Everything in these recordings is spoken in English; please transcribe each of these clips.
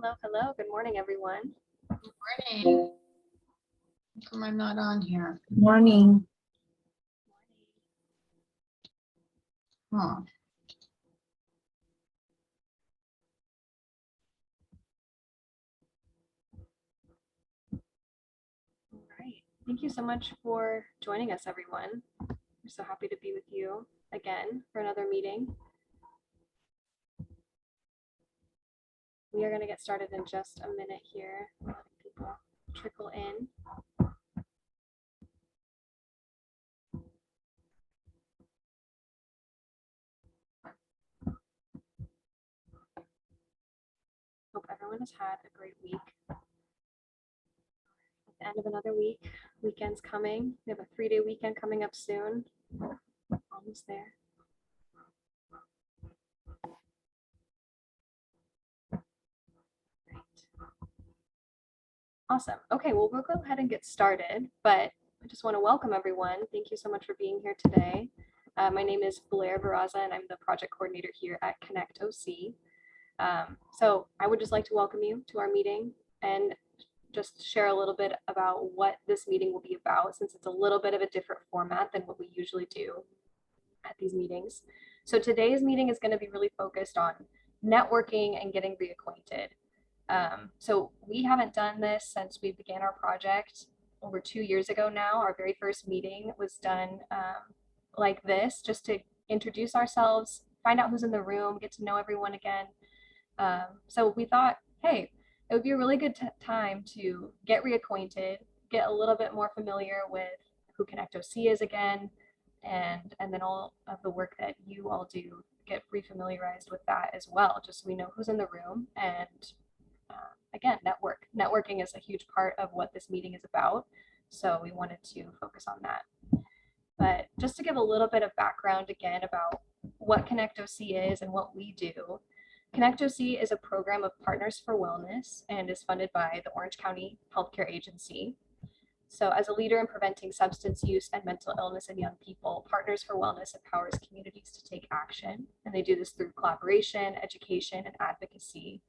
Hello, hello. Good morning, everyone. Morning. How come I'm not on here? Morning. Huh. All right. Thank you so much for joining us, everyone. We're so happy to be with you again for another meeting. We are going to get started in just a minute here, letting people trickle in. Hope everyone has had a great week. At the end of another week, weekend's coming. We have a 3-day weekend coming up soon. Almost there. Awesome. Okay, well, we'll go ahead and get started, but I just want to welcome everyone. Thank you so much for being here today. My name is Blair Barraza, and I'm the project coordinator here at Connect OC. So I would just like to welcome you to our meeting and just share a little bit about what this meeting will be about, since it's a little bit of a different format than what we usually do at these meetings. So today's meeting is going to be really focused on networking and getting reacquainted. So we haven't done this since we began our project over 2 years ago now. Our very first meeting was done like this, just to introduce ourselves, find out who's in the room, get to know everyone again. So we thought, hey, it would be a really good time to get reacquainted, get a little bit more familiar with who Connect OC is again, and then all of the work that you all do, get refamiliarized with that as well, just so we know who's in the room. And again, networking is a huge part of what this meeting is about, so we wanted to focus on that. But just to give a little bit of background again about what Connect OC is and what we do, Connect OC is a program of Partners for Wellness and is funded by the Orange County Healthcare Agency. So as a leader in preventing substance use and mental illness in young people, Partners for Wellness empowers communities to take action, and they do this through collaboration, education, and advocacy.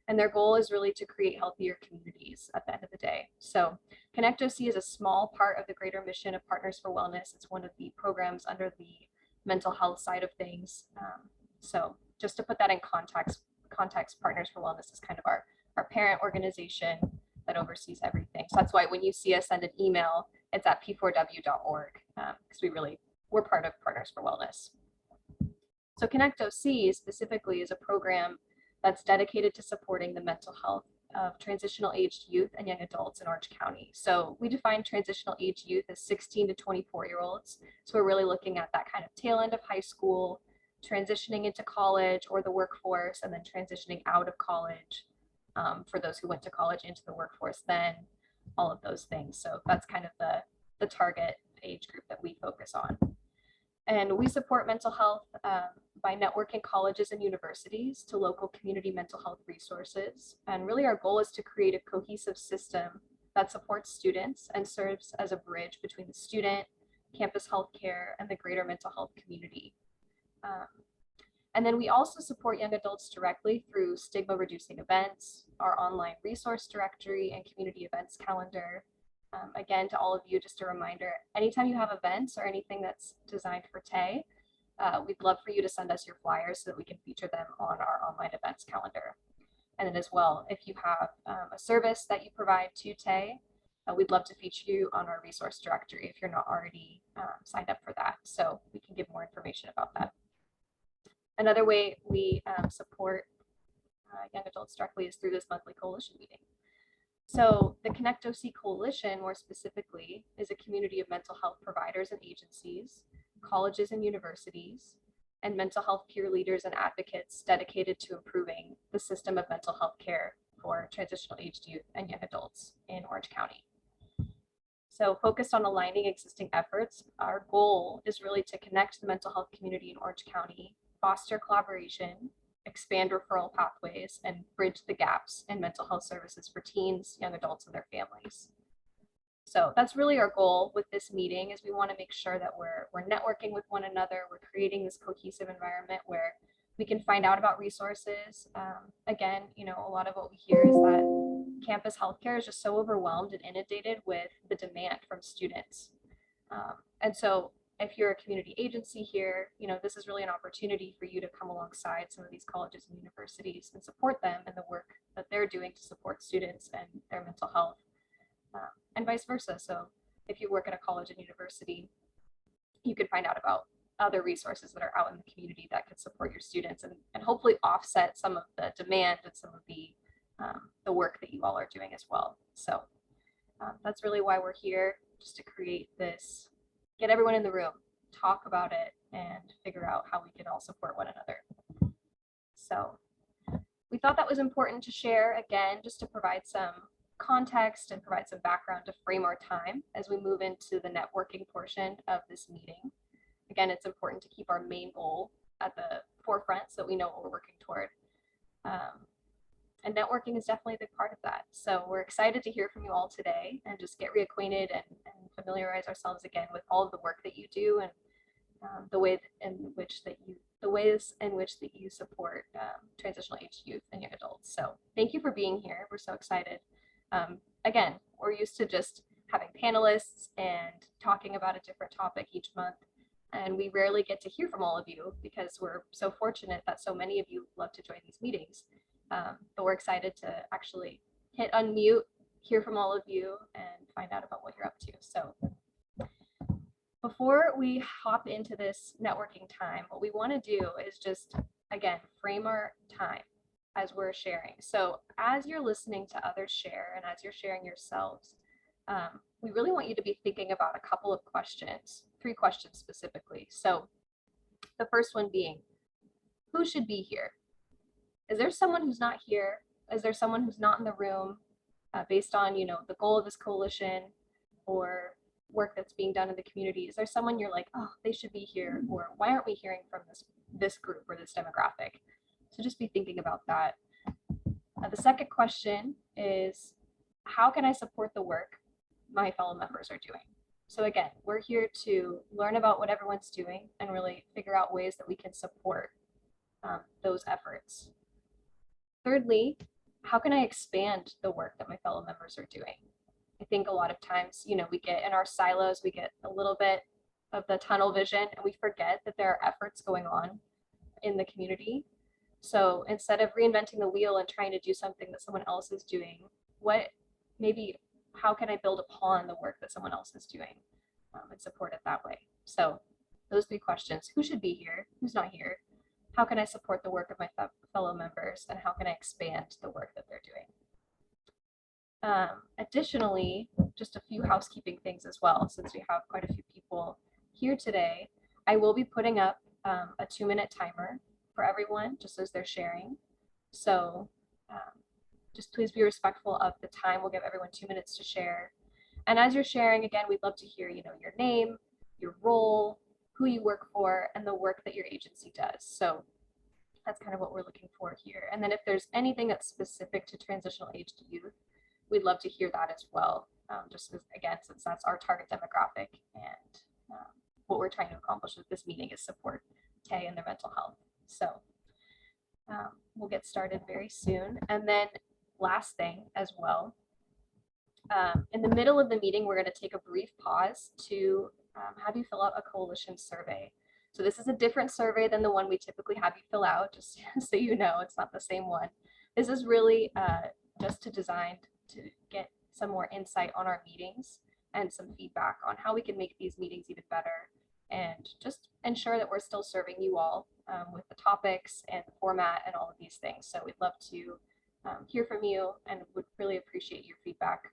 And their goal is really to create healthier communities at the end of the day. So Connect OC is a small part of the greater mission of Partners for Wellness. It's one of the programs under the mental health side of things. So just to put that in context, Partners for Wellness is kind of our parent organization that oversees everything. So that's why when you see us send an email, it's at p4w.org, because we're part of Partners for Wellness. So Connect OC specifically is a program that's dedicated to supporting the mental health of transitional aged youth and young adults in Orange County. So we define transitional aged youth as 16 to 24-year-olds. So we're really looking at that kind of tail end of high school, transitioning into college or the workforce, and then transitioning out of college for those who went to college into the workforce, then all of those things. So that's kind of the target age group that we focus on. And we support mental health by networking colleges and universities to local community mental health resources. And really our goal is to create a cohesive system that supports students and serves as a bridge between the student, campus healthcare, and the greater mental health community. And then we also support young adults directly through stigma reducing events, our online resource directory, and community events calendar. Again, to all of you, just a reminder, anytime you have events or anything that's designed for TAE, we'd love for you to send us your flyers so that we can feature them on our online events calendar. And then as well, if you have a service that you provide to TAE, we'd love to feature you on our resource directory if you're not already signed up for that, so we can give more information about that. Another way we support young adults directly is through this monthly coalition meeting. So the Connect OC Coalition, more specifically, is a community of mental health providers and agencies, colleges and universities, and mental health peer leaders and advocates dedicated to improving the system of mental health care for transitional aged youth and young adults in Orange County. So focused on aligning existing efforts, our goal is really to connect the mental health community in Orange County, foster collaboration, expand referral pathways, and bridge the gaps in mental health services for teens, young adults, and their families. So that's really our goal with this meeting, is we want to make sure that we're networking with one another, we're creating this cohesive environment where We can find out about resources. Again, a lot of what we hear is that campus healthcare is just so overwhelmed and inundated with the demand from students. And so if you're a community agency here, this is really an opportunity for you to come alongside some of these colleges and universities and support them in the work that they're doing to support students and their mental health, and vice versa. So if you work at a college and university, you can find out about other resources that are out in the community that could support your students and hopefully offset some of the demand and some of the work that you all are doing as well. So that's really why we're here, just to create this, get everyone in the room, talk about it, and figure out how we can all support one another. So we thought that was important to share, again, just to provide some context and provide some background to frame our time as we move into the networking portion of this meeting. Again, it's important to keep our main goal at the forefront so that we know what we're working toward. And networking is definitely a big part of that. So we're excited to hear from you all today and just get reacquainted and familiarize ourselves again with all of the work that you do and the ways in which that you support transitional age youth and young adults. So thank you for being here. We're so excited. Again, we're used to just having panelists and talking about a different topic each month. And we rarely get to hear from all of you because we're so fortunate that so many of you love to join these meetings. But we're excited to actually hit unmute, hear from all of you, and find out about what you're up to. So before we hop into this networking time, what we want to do is just, again, frame our time as we're sharing. So as you're listening to others share and as you're sharing yourselves, we really want you to be thinking about a couple of questions, 3 questions specifically. So the first one being, who should be here? Is there someone who's not here? Is there someone who's not in the room based on, the goal of this coalition or work that's being done in the community? Is there someone you're like, oh, they should be here? Or why aren't we hearing from this group or this demographic? So just be thinking about that. The second question is, how can I support the work my fellow members are doing? So again, we're here to learn about what everyone's doing and really figure out ways that we can support those efforts. Thirdly, how can I expand the work that my fellow members are doing? I think a lot of times, we get in our silos, we get a little bit of the tunnel vision and we forget that there are efforts going on in the community. So instead of reinventing the wheel and trying to do something that someone else is doing, how can I build upon the work that someone else is doing and support it that way? So those 3 questions: who should be here? Who's not here? How can I support the work of my fellow members? And how can I expand the work that they're doing? Additionally, just a few housekeeping things as well, since we have quite a few people here today. I will be putting up a 2-minute timer for everyone, just as they're sharing. So just please be respectful of the time. We'll give everyone 2 minutes to share. And as you're sharing, again, we'd love to hear, your name, your role, who you work for, and the work that your agency does. So that's kind of what we're looking for here. And then if there's anything that's specific to transitional aged youth, we'd love to hear that as well. Just as, again, since that's our target demographic and what we're trying to accomplish with this meeting is support Tay and their mental health. So we'll get started very soon. And then last thing as well, in the middle of the meeting, we're going to take a brief pause to have you fill out a coalition survey. So this is a different survey than the one we typically have you fill out, just so you know, it's not the same one. This is really just designed to get some more insight on our meetings and some feedback on how we can make these meetings even better and just ensure that we're still serving you all with the topics and the format and all of these things. So we'd love to hear from you and would really appreciate your feedback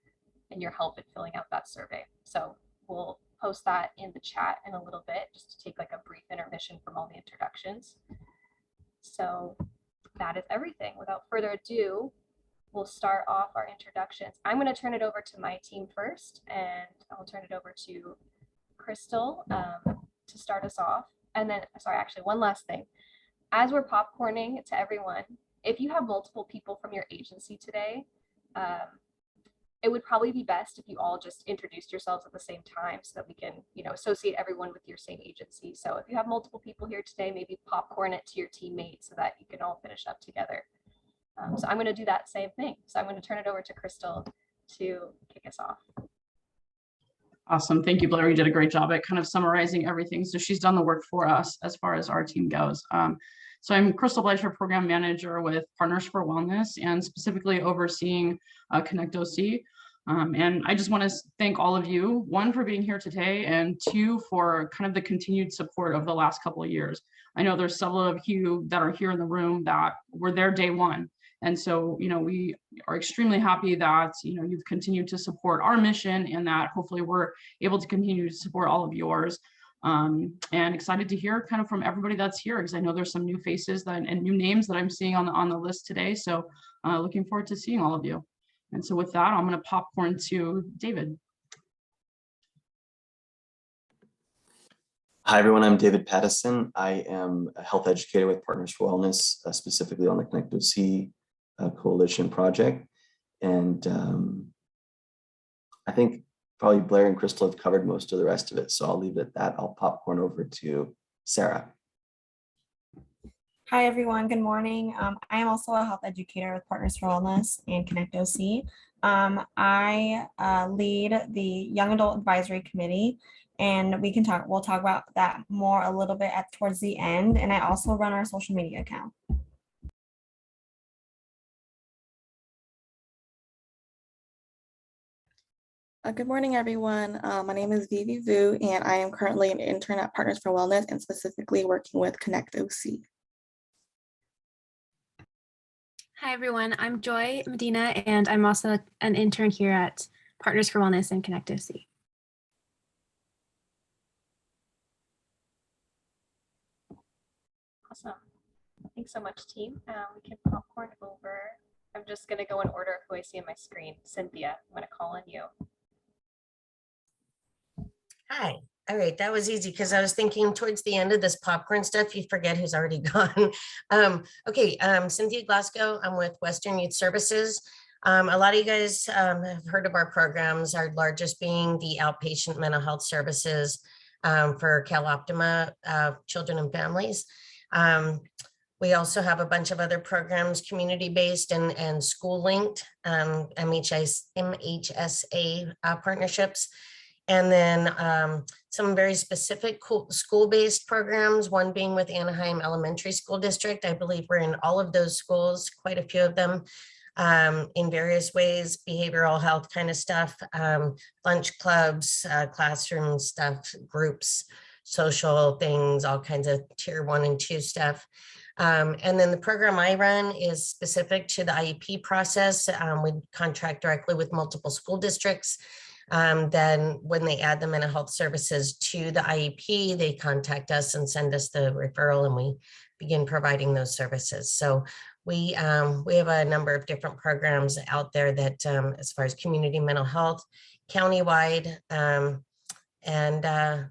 and your help in filling out that survey. So we'll post that in the chat in a little bit, just to take like a brief intermission from all the introductions. So that is everything. Without further ado, we'll start off our introductions. I'm going to turn it over to my team first, and I'll turn it over to Crystal to start us off. And then, sorry, actually one last thing. As we're popcorning to everyone, if you have multiple people from your agency today, it would probably be best if you all just introduced yourselves at the same time so that we can, associate everyone with your same agency. So if you have multiple people here today, maybe popcorn it to your teammates so that you can all finish up together. So I'm going to do that same thing. So I'm going to turn it over to Crystal to kick us off. Awesome. Thank you, Blair. You did a great job at kind of summarizing everything. So she's done the work for us as far as our team goes. So I'm Crystal Bleicher, Program Manager with Partners for Wellness and specifically overseeing Connect OC. And I just want to thank all of you, one, for being here today, and two, for kind of the continued support of the last couple of years. I know there's several of you that are here in the room that were there day one. And so, we are extremely happy that, you've continued to support our mission and that hopefully we're able to continue to support all of yours. And excited to hear kind of from everybody that's here, because I know there's some new faces and new names that I'm seeing on the list today. So looking forward to seeing all of you. And so with that, I'm going to popcorn to David. Hi, everyone. I'm David Pattison. I am a health educator with Partners for Wellness, specifically on the Connect OC Coalition project. And I think probably Blair and Crystal have covered most of the rest of it. So I'll leave it at that. I'll popcorn over to Sarah. Hi, everyone. Good morning. I am also a health educator with Partners for Wellness and Connect OC. I lead the Young Adult Advisory Committee, and we'll talk about that more a little bit towards the end. And I also run our social media account. Good morning, everyone. My name is Vivi Vu, and I am currently an intern at Partners for Wellness and specifically working with Connect OC. Hi, everyone. I'm Joy Medina, and I'm also an intern here at Partners for Wellness and Connect OC. Awesome. Thanks so much, team. We can popcorn over. I'm just going to go in order of who I see on my screen. Cynthia, I'm going to call on you. Hi. All right, that was easy because I was thinking towards the end of this popcorn stuff, you forget who's already gone. Okay, Cynthia Glasgow. I'm with Western Youth Services. A lot of you guys have heard of our programs, our largest being the outpatient mental health services for CalOptima children and families. We also have a bunch of other programs, community-based and school-linked, MHSA partnerships. And then some very specific school-based programs, one being with Anaheim Elementary School District. I believe we're in all of those schools, quite a few of them, in various ways, behavioral health kind of stuff, lunch clubs, classroom stuff, groups, social things, all kinds of tier 1 and 2 stuff. And then the program I run is specific to the IEP process. We contract directly with multiple school districts. Then when they add the mental health services to the IEP, they contact us and send us the referral, and we begin providing those services. So we have a number of different programs out there that as far as community mental health, countywide, and I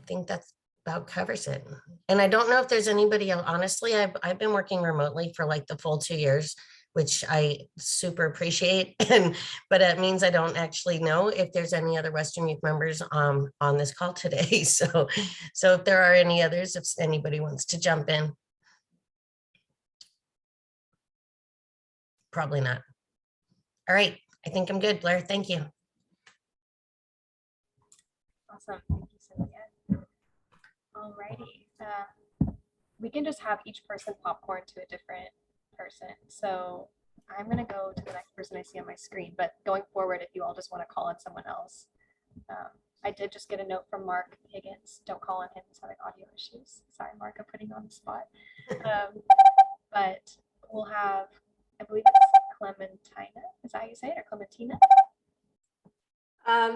think that's about covers it. And I don't know if there's anybody else. Honestly, I've been working remotely for like the full 2 years, which I super appreciate. But it means I don't actually know if there's any other Western Youth members on this call today. So if there are any others, if anybody wants to jump in. Probably not. All right, I think I'm good, Blair. Thank you. Awesome. Thank you, Cynthia. Alrighty. We can just have each person popcorn to a different person. So I'm going to go to the next person I see on my screen, but going forward, if you all just want to call on someone else. I did just get a note from Mark Higgins. Don't call on him. He's having audio issues. Sorry, Mark, I'm putting you on the spot. But we'll have, I believe it's Clementina. Is that how you say it, or Clementina?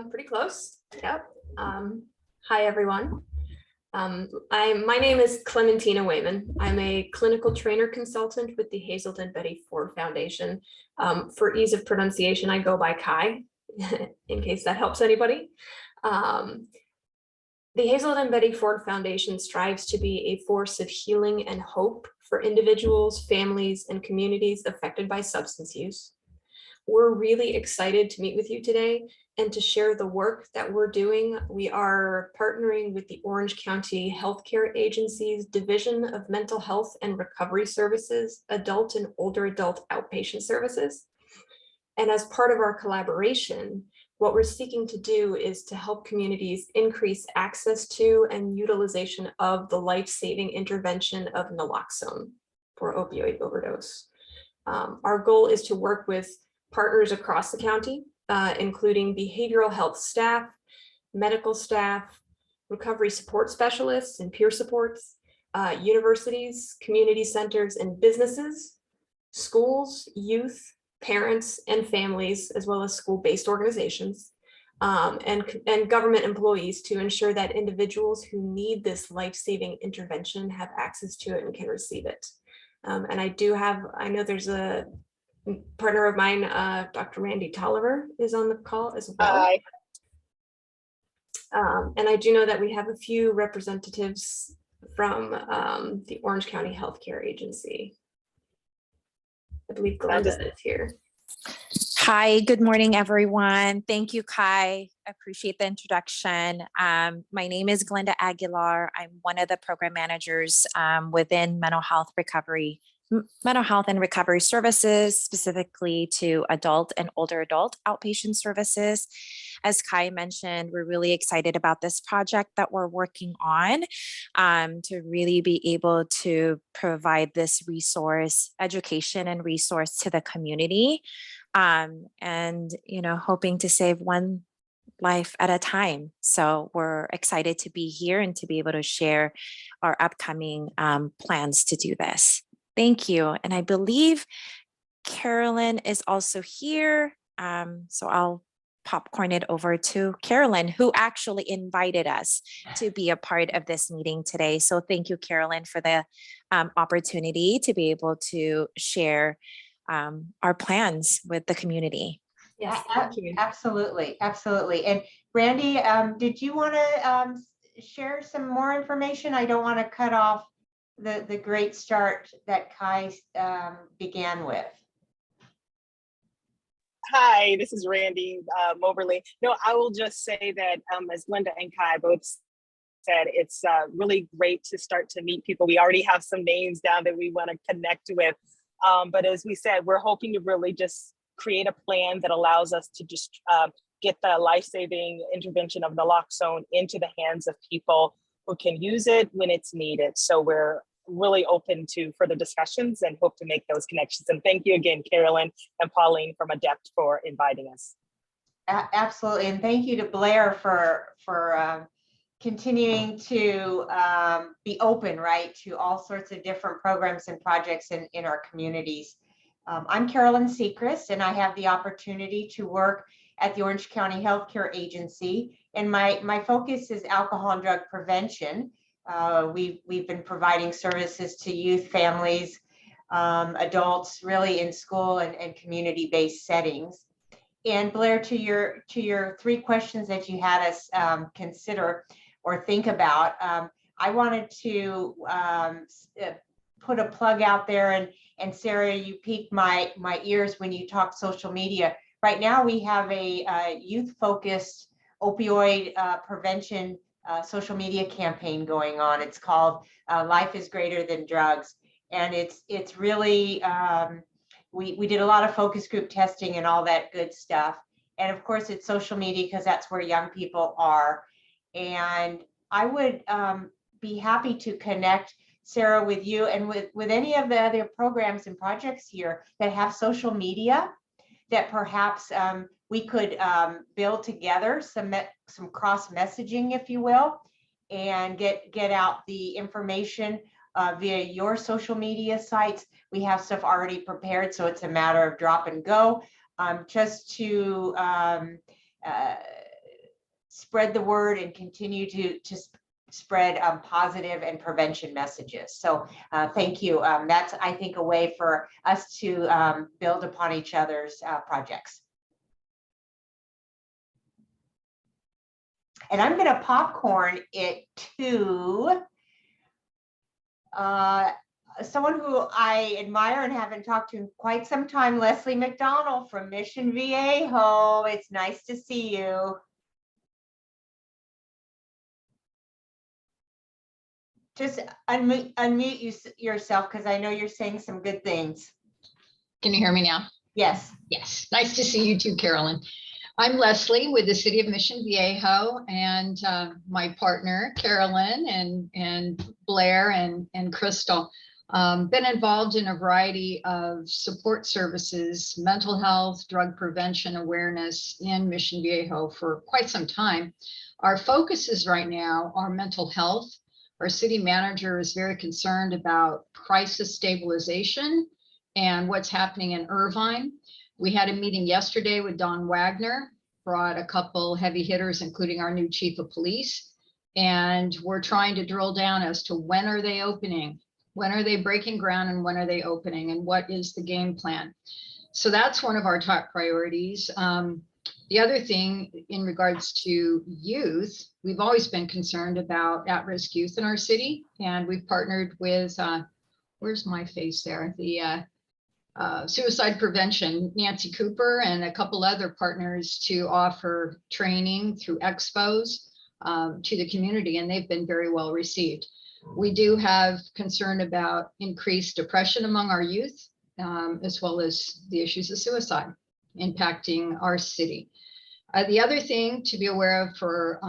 Pretty close. Yep. Hi, everyone. My name is Clementina Wayman. I'm a clinical trainer consultant with the Hazelden Betty Ford Foundation. For ease of pronunciation, I go by Kai, in case that helps anybody. The Hazelden Betty Ford Foundation strives to be a force of healing and hope for individuals, families, and communities affected by substance use. We're really excited to meet with you today and to share the work that we're doing. We are partnering with the Orange County Healthcare Agency's Division of Mental Health and Recovery Services, Adult and Older Adult Outpatient Services. And as part of our collaboration, what we're seeking to do is to help communities increase access to and utilization of the life-saving intervention of naloxone for opioid overdose. Our goal is to work with partners across the county, including behavioral health staff, medical staff, recovery support specialists and peer supports, universities, community centers and businesses, schools, youth, parents and families, as well as school-based organizations, and government employees to ensure that individuals who need this life-saving intervention have access to it and can receive it. And I know there's a partner of mine, Dr. Randy Tolliver is on the call as well. Hi. And I do know that we have a few representatives from the Orange County Healthcare Agency. I believe Glenda is here. Hi, good morning, everyone. Thank you, Kai. I appreciate the introduction. My name is Glenda Aguilar. I'm one of the program managers within mental health and recovery services, specifically to adult and older adult outpatient services. As Kai mentioned, we're really excited about this project that we're working on to really be able to provide this resource, education and resource to the community. And, hoping to save one life at a time. So we're excited to be here and to be able to share our upcoming plans to do this. Thank you. And I believe Carolyn is also here. So I'll popcorn it over to Carolyn, who actually invited us to be a part of this meeting today. So thank you, Carolyn, for the opportunity to be able to share our plans with the community. Yes, thank you. Absolutely, absolutely. And Randy, did you want to share some more information? I don't want to cut off the great start that Kai began with. Hi, this is Randy Moberly. No, I will just say that as Linda and Kai both said, it's really great to start to meet people. We already have some names down that we want to connect with. But as we said, we're hoping to really just create a plan that allows us to just get the life-saving intervention of naloxone into the hands of people who can use it when it's needed. So we're really open to further discussions and hope to make those connections. And thank you again, Carolyn and Pauline from Adept for inviting us. Absolutely. And thank you to Blair for continuing to be open, right, to all sorts of different programs and projects in our communities. I'm Carolyn Sechrist, and I have the opportunity to work at the Orange County Healthcare Agency. And my focus is alcohol and drug prevention. We've been providing services to youth, families, adults, really in school and community-based settings. And Blair, to your three questions that you had us consider or think about, I wanted to put a plug out there, and Sarah, you piqued my ears when you talked social media. Right now, we have a youth-focused opioid prevention social media campaign going on. It's called Life is Greater Than Drugs, and it's really we did a lot of focus group testing and all that good stuff. And of course, it's social media because that's where young people are. And I would be happy to connect, Sarah, with you and with any of the other programs and projects here that have social media that perhaps we could build together some cross messaging, if you will, and get out the information via your social media sites. We have stuff already prepared, so it's a matter of drop and go, just to spread the word and continue to spread positive and prevention messages. So thank you. That's, I think, a way for us to build upon each other's projects. And I'm going to popcorn it to someone who I admire and haven't talked to in quite some time, Leslie McDonald from Mission Viejo. It's nice to see you. Just unmute yourself, because I know you're saying some good things. Can you hear me now? Yes. Yes. Nice to see you too, Carolyn. I'm Leslie with the City of Mission Viejo, and my partner, Carolyn, and Blair and Crystal. Been involved in a variety of support services, mental health, drug prevention awareness in Mission Viejo for quite some time. Our focuses right now are mental health. Our city manager is very concerned about crisis stabilization and what's happening in Irvine. We had a meeting yesterday with Don Wagner, brought a couple heavy hitters, including our new chief of police. And we're trying to drill down as to when are they opening? When are they breaking ground, and when are they opening, and what is the game plan? So that's one of our top priorities. The other thing in regards to youth, we've always been concerned about at-risk youth in our city, and we've partnered with, where's my face there? The suicide prevention, Nancy Cooper and a couple other partners to offer training through expos to the community, and they've been very well received. We do have concern about increased depression among our youth, as well as the issues of suicide impacting our city. The other thing to be aware of for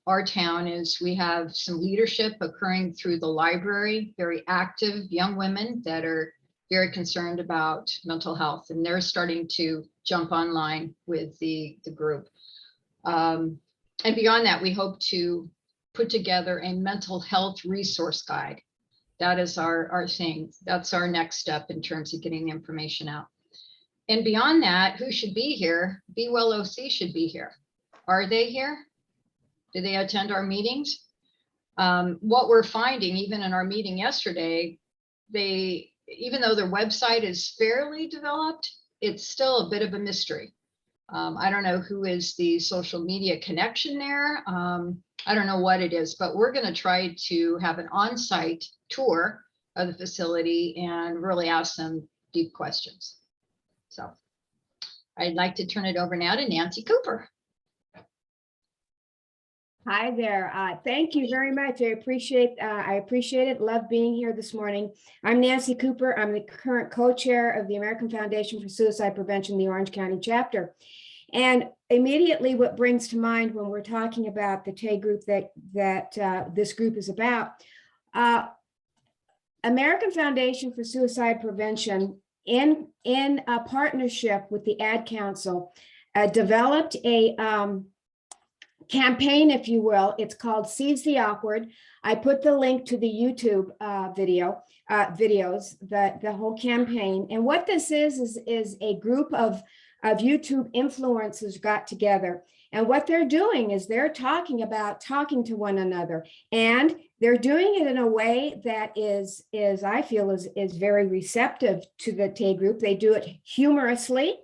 our town is we have some leadership occurring through the library, very active young women that are very concerned about mental health, and they're starting to jump online with the group. And beyond that, we hope to put together a mental health resource guide. That is our thing. That's our next step in terms of getting the information out. And beyond that, who should be here? Be Well OC should be here. Are they here? Do they attend our meetings? What we're finding, even in our meeting yesterday, even though their website is fairly developed, it's still a bit of a mystery. I don't know who is the social media connection there. I don't know what it is, but we're going to try to have an on-site tour of the facility and really ask them deep questions. So I'd like to turn it over now to Nancy Cooper. Hi there. Thank you very much. I appreciate it. Love being here this morning. I'm Nancy Cooper. I'm the current co-chair of the American Foundation for Suicide Prevention, the Orange County chapter. And immediately what brings to mind when we're talking about the TAY group that this group is about, American Foundation for Suicide Prevention in a partnership with the Ad Council developed a campaign, if you will. It's called Seize the Awkward. I put the link to the YouTube videos, the whole campaign. And what this is a group of YouTube influencers got together. And what they're doing is they're talking to one another. And they're doing it in a way that is I feel is very receptive to the TAY group. They do it humorously.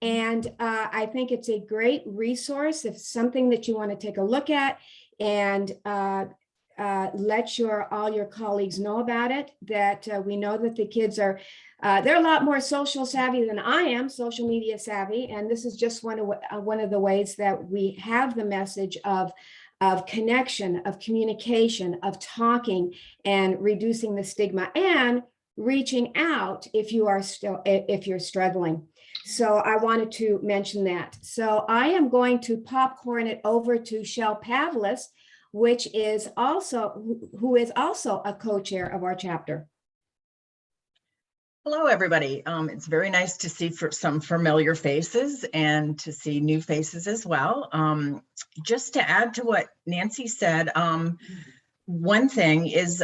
And I think it's a great resource. If it's something that you want to take a look at and let all your colleagues know about it, that we know that the kids are, they're a lot more social savvy than I am, social media savvy. And this is just one of the ways that we have the message of connection, of communication, of talking and reducing the stigma and reaching out if you're struggling. So I wanted to mention that. So I am going to popcorn it over to Shel Pavlis, who is also a co-chair of our chapter. Hello, everybody. It's very nice to see some familiar faces and to see new faces as well. Just to add to what Nancy said, one thing is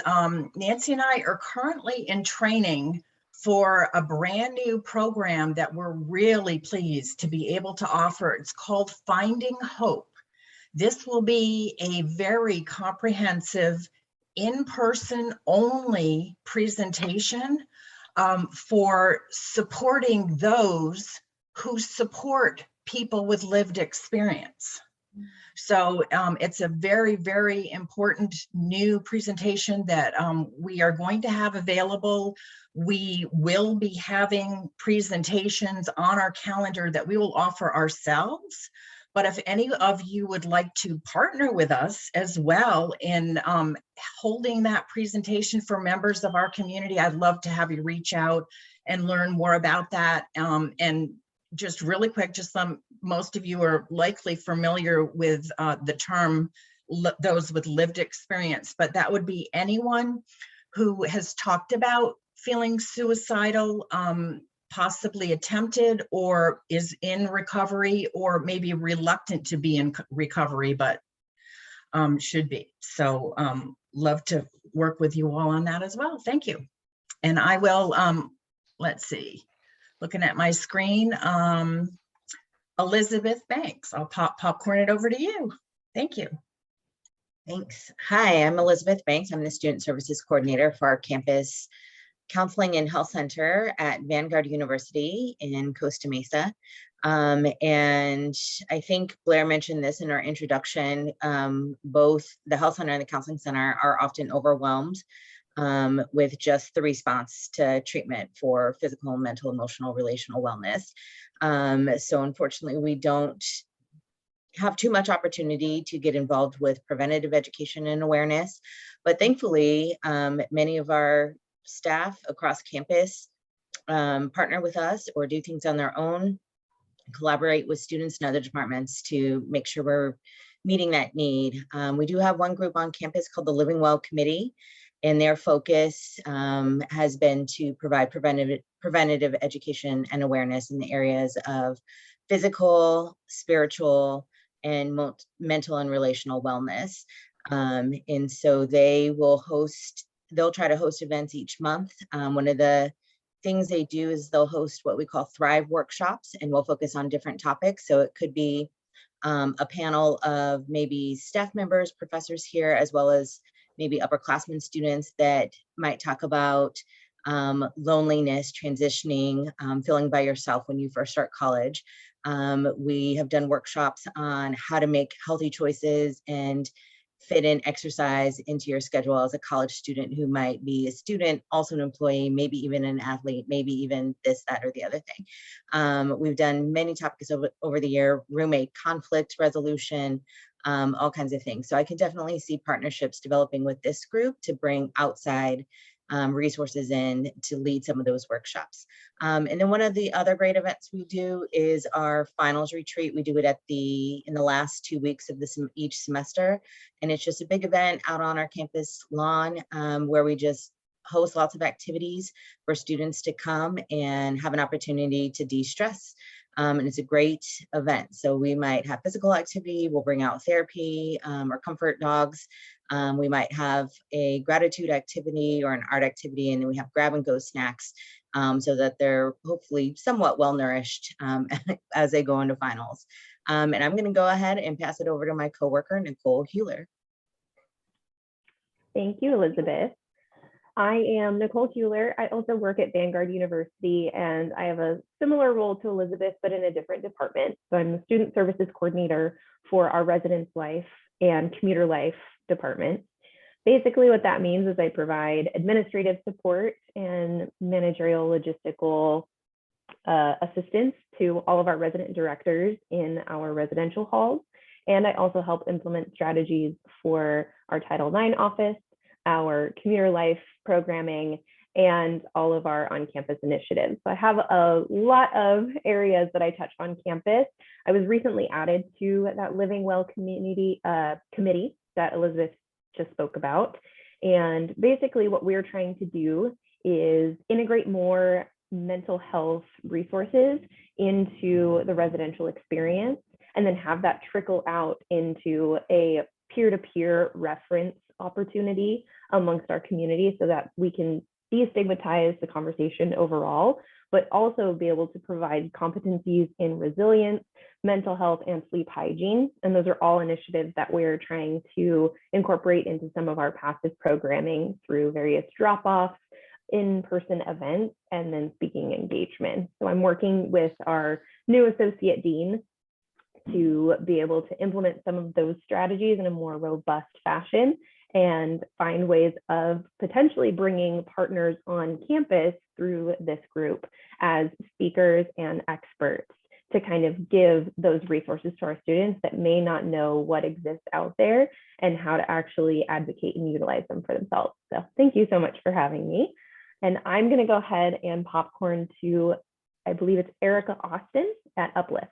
Nancy and I are currently in training for a brand new program that we're really pleased to be able to offer. It's called Finding Hope. This will be a very comprehensive in-person only presentation for supporting those who support people with lived experience. So it's a very, very important new presentation that we are going to have available. We will be having presentations on our calendar that we will offer ourselves. But if any of you would like to partner with us as well in holding that presentation for members of our community, I'd love to have you reach out and learn more about that. And just really quick, most of you are likely familiar with the term those with lived experience, but that would be anyone who has talked about feeling suicidal, possibly attempted, or is in recovery, or maybe reluctant to be in recovery, but should be. So love to work with you all on that as well. Thank you. And I will, let's see, looking at my screen, Elizabeth Banks, I'll popcorn it over to you. Thank you. Thanks. Hi, I'm Elizabeth Banks. I'm the Student Services Coordinator for our campus Counseling and Health Center at Vanguard University in Costa Mesa. And I think Blair mentioned this in our introduction, both the Health Center and the Counseling Center are often overwhelmed with just the response to treatment for physical, mental, emotional, relational wellness. So unfortunately, we don't have too much opportunity to get involved with preventative education and awareness. But thankfully, many of our staff across campus partner with us or do things on their own, collaborate with students and other departments to make sure we're meeting that need. We do have one group on campus called the Living Well Committee, and their focus has been to provide preventative education and awareness in the areas of physical, spiritual, and mental and relational wellness. And so they'll try to host events each month. One of the things they do is they'll host what we call Thrive workshops, and we'll focus on different topics. So it could be a panel of maybe staff members, professors here, as well as maybe upperclassmen students that might talk about loneliness, transitioning, feeling by yourself when you first start college. We have done workshops on how to make healthy choices and fit in exercise into your schedule as a college student who might be a student, also an employee, maybe even an athlete, maybe even this, that, or the other thing. We've done many topics over the year, roommate conflict resolution, all kinds of things. So I can definitely see partnerships developing with this group to bring outside resources in to lead some of those workshops. And then one of the other great events we do is our finals retreat. We do it in the last 2 weeks of each semester. And it's just a big event out on our campus lawn where we just host lots of activities for students to come and have an opportunity to de-stress. And it's a great event. So we might have physical activity, we'll bring out therapy or comfort dogs. We might have a gratitude activity or an art activity, and then we have grab and go snacks so that they're hopefully somewhat well nourished as they go into finals. And I'm going to go ahead and pass it over to my coworker, Nicole Hewler. Thank you, Elizabeth. I am Nicole Hewler. I also work at Vanguard University, and I have a similar role to Elizabeth, but in a different department. So I'm the Student Services Coordinator for our Residence Life and Commuter Life department. Basically, what that means is I provide administrative support and managerial logistical assistance to all of our resident directors in our residential halls. And I also help implement strategies for our Title IX office, our commuter life programming, and all of our on-campus initiatives. So I have a lot of areas that I touch on campus. I was recently added to that Living Well community committee that Elizabeth just spoke about. And basically what we're trying to do is integrate more mental health resources into the residential experience, and then have that trickle out into a peer-to-peer reference opportunity amongst our community so that we can destigmatize the conversation overall, but also be able to provide competencies in resilience, mental health, and sleep hygiene. And those are all initiatives that we're trying to incorporate into some of our passive programming through various drop-offs, in-person events, and then speaking engagements. So I'm working with our new associate dean to be able to implement some of those strategies in a more robust fashion and find ways of potentially bringing partners on campus through this group as speakers and experts to kind of give those resources to our students that may not know what exists out there and how to actually advocate and utilize them for themselves. So thank you so much for having me. And I'm going to go ahead and popcorn to, I believe it's Erica Austin at Uplift.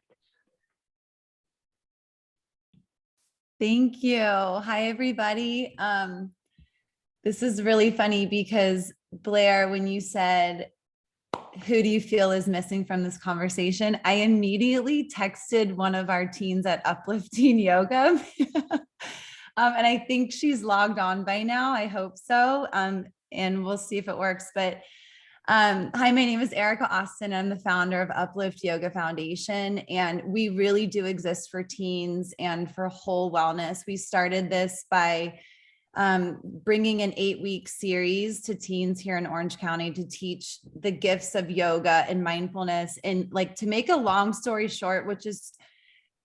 Thank you. Hi, everybody. This is really funny because Blair, when you said, who do you feel is missing from this conversation? I immediately texted one of our teens at Uplift Teen Yoga. And I think she's logged on by now. I hope so. And we'll see if it works. But hi, my name is Erica Austin. I'm the founder of Uplift Yoga Foundation, and we really do exist for teens and for whole wellness. We started this by bringing an 8-week series to teens here in Orange County to teach the gifts of yoga and mindfulness. And like, to make a long story short, which is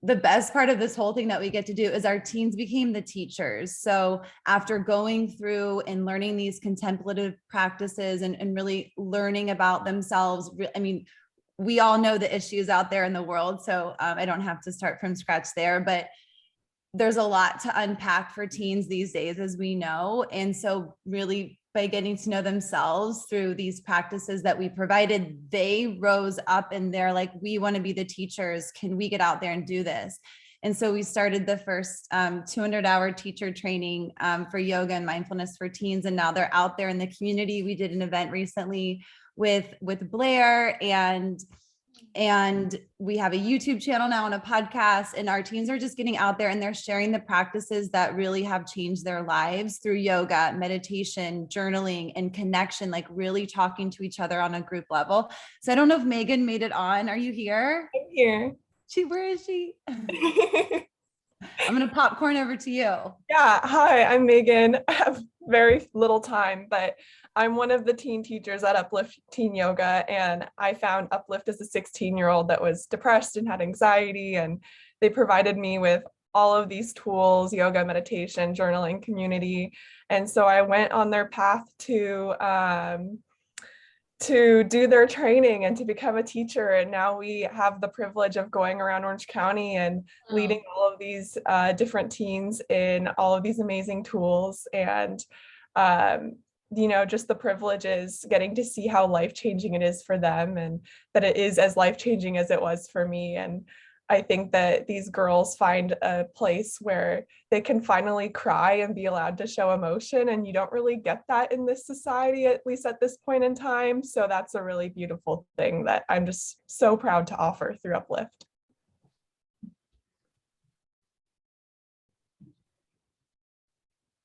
the best part of this whole thing that we get to do, is our teens became the teachers. So after going through and learning these contemplative practices and really learning about themselves, I mean, we all know the issues out there in the world. So I don't have to start from scratch there, but there's a lot to unpack for teens these days, as we know. And so really, by getting to know themselves through these practices that we provided, they rose up and they're like, we want to be the teachers. Can we get out there and do this? And so we started the first 200-hour teacher training for yoga and mindfulness for teens. And now they're out there in the community. We did an event recently with Blair, and we have a YouTube channel now and a podcast, and our teens are just getting out there and they're sharing the practices that really have changed their lives through yoga, meditation, journaling, and connection, like really talking to each other on a group level. So I don't know if Megan made it on. Are you here? I'm here. Where is she? I'm going to popcorn over to you. Yeah, hi, I'm Megan. I have very little time, but I'm one of the teen teachers at Uplift Teen Yoga, and I found Uplift as a 16-year-old that was depressed and had anxiety, and they provided me with all of these tools: yoga, meditation, journaling, community. And so I went on their path to do their training and to become a teacher. And now we have the privilege of going around Orange County and leading all of these different teens in all of these amazing tools. And you know, just the privilege is getting to see how life-changing it is for them, and that it is as life-changing as it was for me. And I think that these girls find a place where they can finally cry and be allowed to show emotion, and you don't really get that in this society, at least at this point in time. So that's a really beautiful thing that I'm just so proud to offer through Uplift.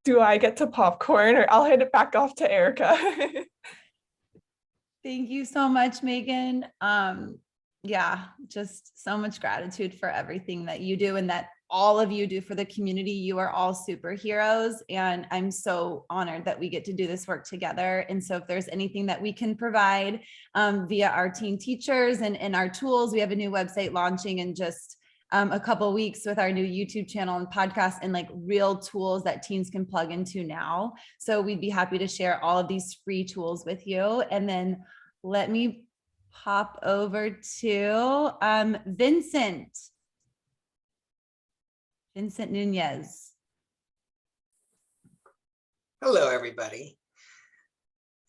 Do I get to popcorn, or I'll hand it back off to Erica? Thank you so much, Megan. Yeah, just so much gratitude for everything that you do and that all of you do for the community. You are all superheroes, and I'm so honored that we get to do this work together. And so if there's anything that we can provide via our teen teachers and our tools, we have a new website launching in just a couple of weeks with our new YouTube channel and podcast, and like real tools that teens can plug into now. So we'd be happy to share all of these free tools with you. And then let me pop over to Vincent Nunez. Hello, everybody.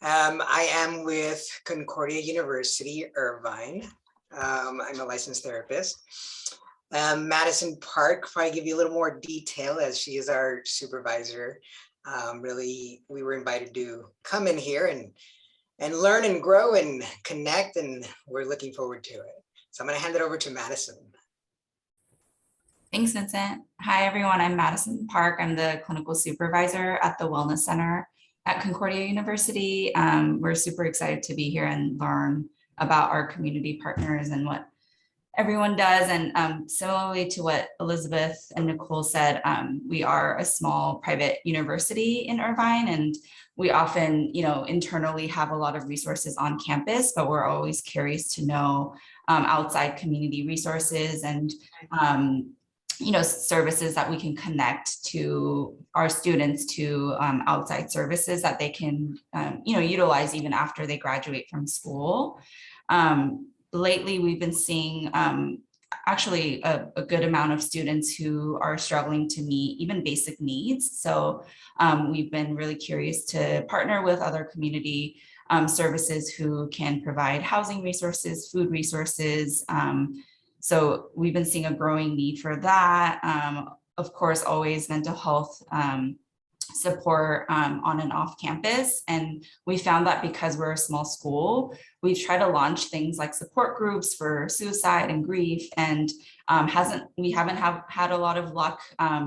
I am with Concordia University, Irvine. I'm a licensed therapist. Madison Park, probably give you a little more detail, as she is our supervisor. Really, we were invited to come in here and learn and grow and connect, and we're looking forward to it. So I'm going to hand it over to Madison. Thanks, Vincent. Hi, everyone. I'm Madison Park. I'm the clinical supervisor at the Wellness Center at Concordia University. We're super excited to be here and learn about our community partners and what everyone does. And similarly to what Elizabeth and Nicole said, we are a small private university in Irvine, and we often, internally have a lot of resources on campus, but we're always curious to know outside community resources and services that we can connect to our students to outside services that they can, utilize even after they graduate from school. Lately, we've been seeing actually a good amount of students who are struggling to meet even basic needs. So we've been really curious to partner with other community services who can provide housing resources, food resources. So we've been seeing a growing need for that. Of course, always mental health support on and off campus. And we found that because we're a small school, we've tried to launch things like support groups for suicide and grief, and we haven't had a lot of luck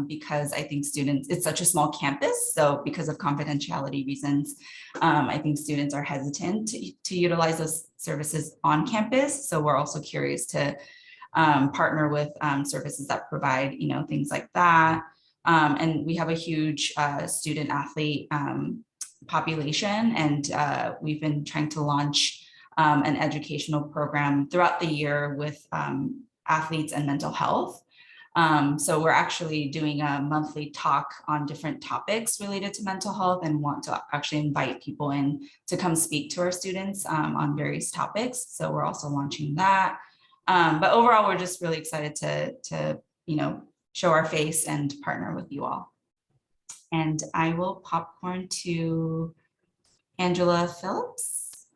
because I think students, it's such a small campus. So because of confidentiality reasons, I think students are hesitant to utilize those services on campus. So we're also curious to partner with services that provide, things like that. And we have a huge student athlete population, and we've been trying to launch an educational program throughout the year with athletes and mental health. So we're actually doing a monthly talk on different topics related to mental health and want to actually invite people in to come speak to our students on various topics. So we're also launching that. But overall, we're just really excited to show our face and partner with you all. And I will popcorn to Angela Phillips.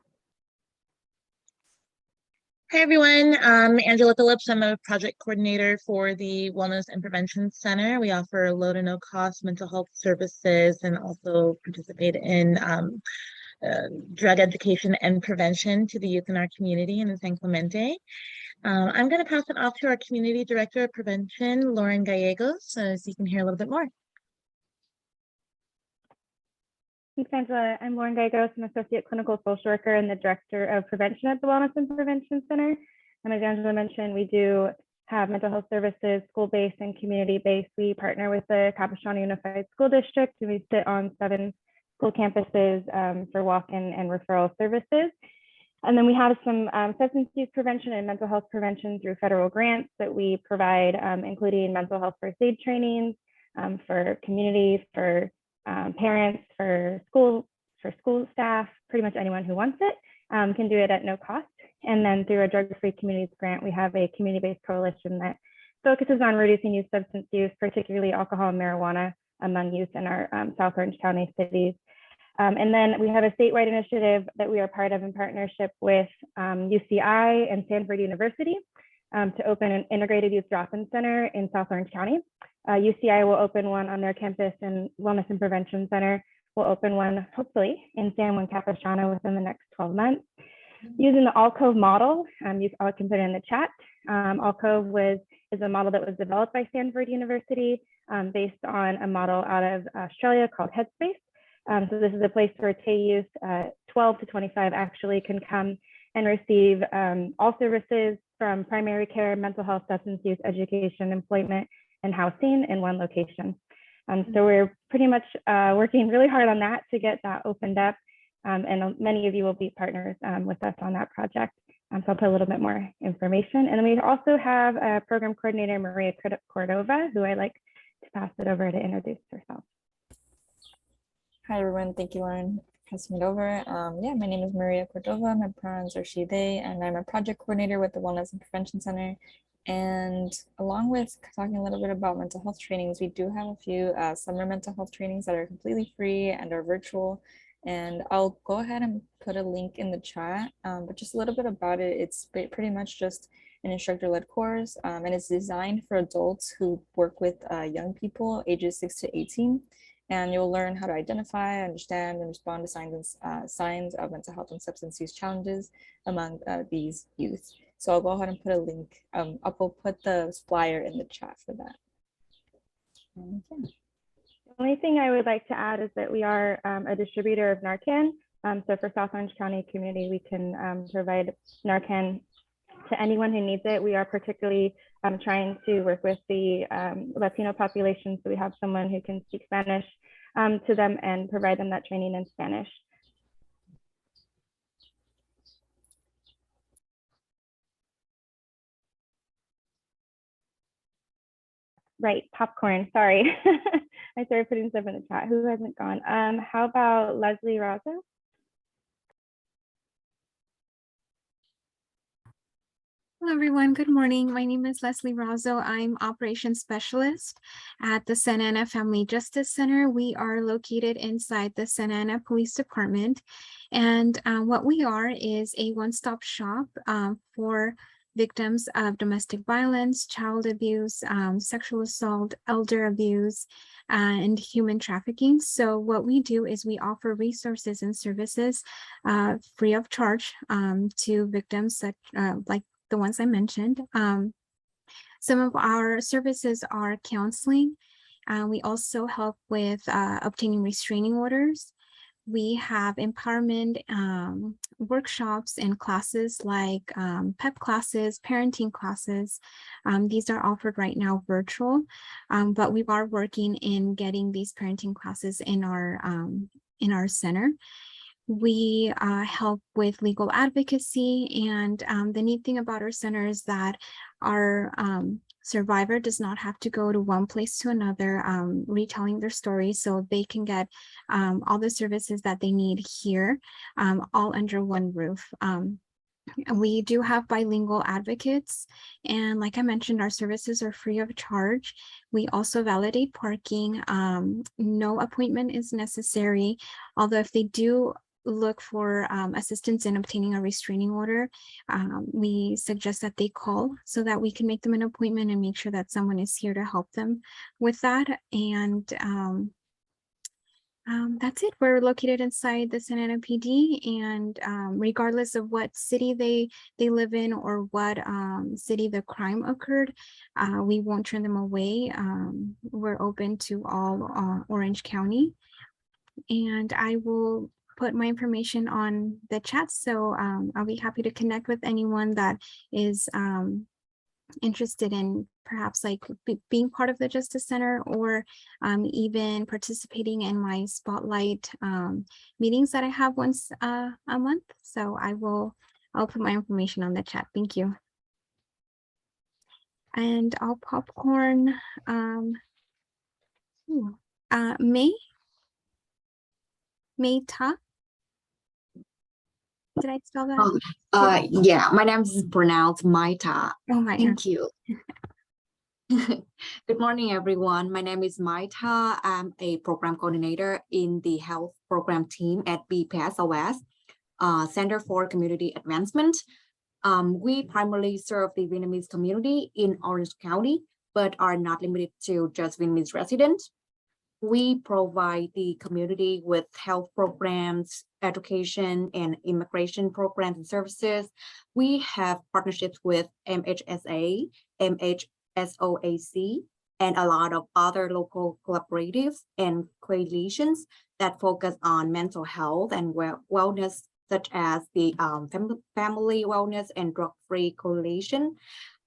Hi, everyone. I'm Angela Phillips. I'm a project coordinator for the Wellness and Prevention Center. We offer low to no cost mental health services and also participate in drug education and prevention to the youth in our community in San Clemente. I'm going to pass it off to our Community Director of Prevention, Lauren Gallegos, so you can hear a little bit more. Thanks, Angela. I'm Lauren Gallegos. I'm Associate Clinical Social Worker and the Director of Prevention at the Wellness and Prevention Center. And as Angela mentioned, we do have mental health services, school-based and community-based. We partner with the Capistrano Unified School District, and we sit on 7 school campuses for walk-in and referral services. And then we have some substance use prevention and mental health prevention through federal grants that we provide, including mental health first aid trainings for communities, for parents, for school staff, pretty much anyone who wants it can do it at no cost. And then through a drug-free communities grant, we have a community-based coalition that focuses on reducing youth substance use, particularly alcohol and marijuana among youth in our South Orange County cities. And then we have a statewide initiative that we are part of in partnership with UCI and Stanford University to open an integrated youth drop-in center in South Orange County. UCI will open one on their campus, and Wellness and Prevention Center will open one, hopefully, in San Juan Capistrano within the next 12 months. Using the Alcove model, you all can put it in the chat. Alcove is a model that was developed by Stanford University based on a model out of Australia called Headspace. So this is a place where TAY youth, 12 to 25 actually, can come and receive all services from primary care, mental health, substance use, education, employment, and housing in one location. So we're pretty much working really hard on that to get that opened up. And many of you will be partners with us on that project. So I'll put a little bit more information. And then we also have a program coordinator, Maria Cordova, who I'd like to pass it over to introduce herself. Hi, everyone. Thank you, Lauren, for passing it over. Yeah, my name is Maria Cordova. My pronouns are she, they, and I'm a project coordinator with the Wellness and Prevention Center. And along with talking a little bit about mental health trainings, we do have a few summer mental health trainings that are completely free and are virtual. And I'll go ahead and put a link in the chat, but just a little bit about it. It's pretty much just an instructor-led course, and it's designed for adults who work with young people ages 6 to 18. And you'll learn how to identify, understand, and respond to signs of mental health and substance use challenges among these youth. So I'll go ahead and put a link. I'll put the flyer in the chat for that. The only thing I would like to add is that we are a distributor of Narcan. So for South Orange County community, we can provide Narcan to anyone who needs it. We are particularly trying to work with the Latino population, so we have someone who can speak Spanish to them and provide them that training in Spanish. Right, popcorn, sorry. I started putting stuff in the chat. Who hasn't gone? How about Leslie Raza? Hello, everyone. Good morning. My name is Leslie Razzo. I'm Operations Specialist at the Santa Ana Family Justice Center. We are located inside the Santa Ana Police Department. And what we are is a one-stop shop for victims of domestic violence, child abuse, sexual assault, elder abuse, and human trafficking. So what we do is we offer resources and services free of charge to victims such like the ones I mentioned. Some of our services are counseling. We also help with obtaining restraining orders. We have empowerment workshops and classes like PEP classes, parenting classes. These are offered right now virtual, but we are working in getting these parenting classes in our center. We help with legal advocacy, and the neat thing about our center is that our survivor does not have to go to one place to another retelling their story, so they can get all the services that they need here, all under one roof. We do have bilingual advocates, and like I mentioned, our services are free of charge. We also validate parking. No appointment is necessary, although if they do look for assistance in obtaining a restraining order, we suggest that they call so that we can make them an appointment and make sure that someone is here to help them with that. And that's it. We're located inside the Santa Ana PD, and regardless of what city they live in or what city the crime occurred, we won't turn them away. We're open to all Orange County, and I will put my information on the chat, so I'll be happy to connect with anyone that is interested in perhaps like being part of the Justice Center, or even participating in my spotlight meetings that I have once a month. So I'll put my information on the chat. Thank you. And I'll popcorn May Ta. Did I spell that? Yeah, my name is pronounced Maita. Oh, my. Thank you. Good morning, everyone. My name is Maita. I'm a program coordinator in the health program team at BPSOS, Center for Community Advancement. We primarily serve the Vietnamese community in Orange County, but are not limited to just Vietnamese residents. We provide the community with health programs, education, and immigration programs and services. We have partnerships with MHSA, MHSOAC, and a lot of other local cooperatives and coalitions that focus on mental health and wellness, such as the Family Wellness and Drug-Free Coalition.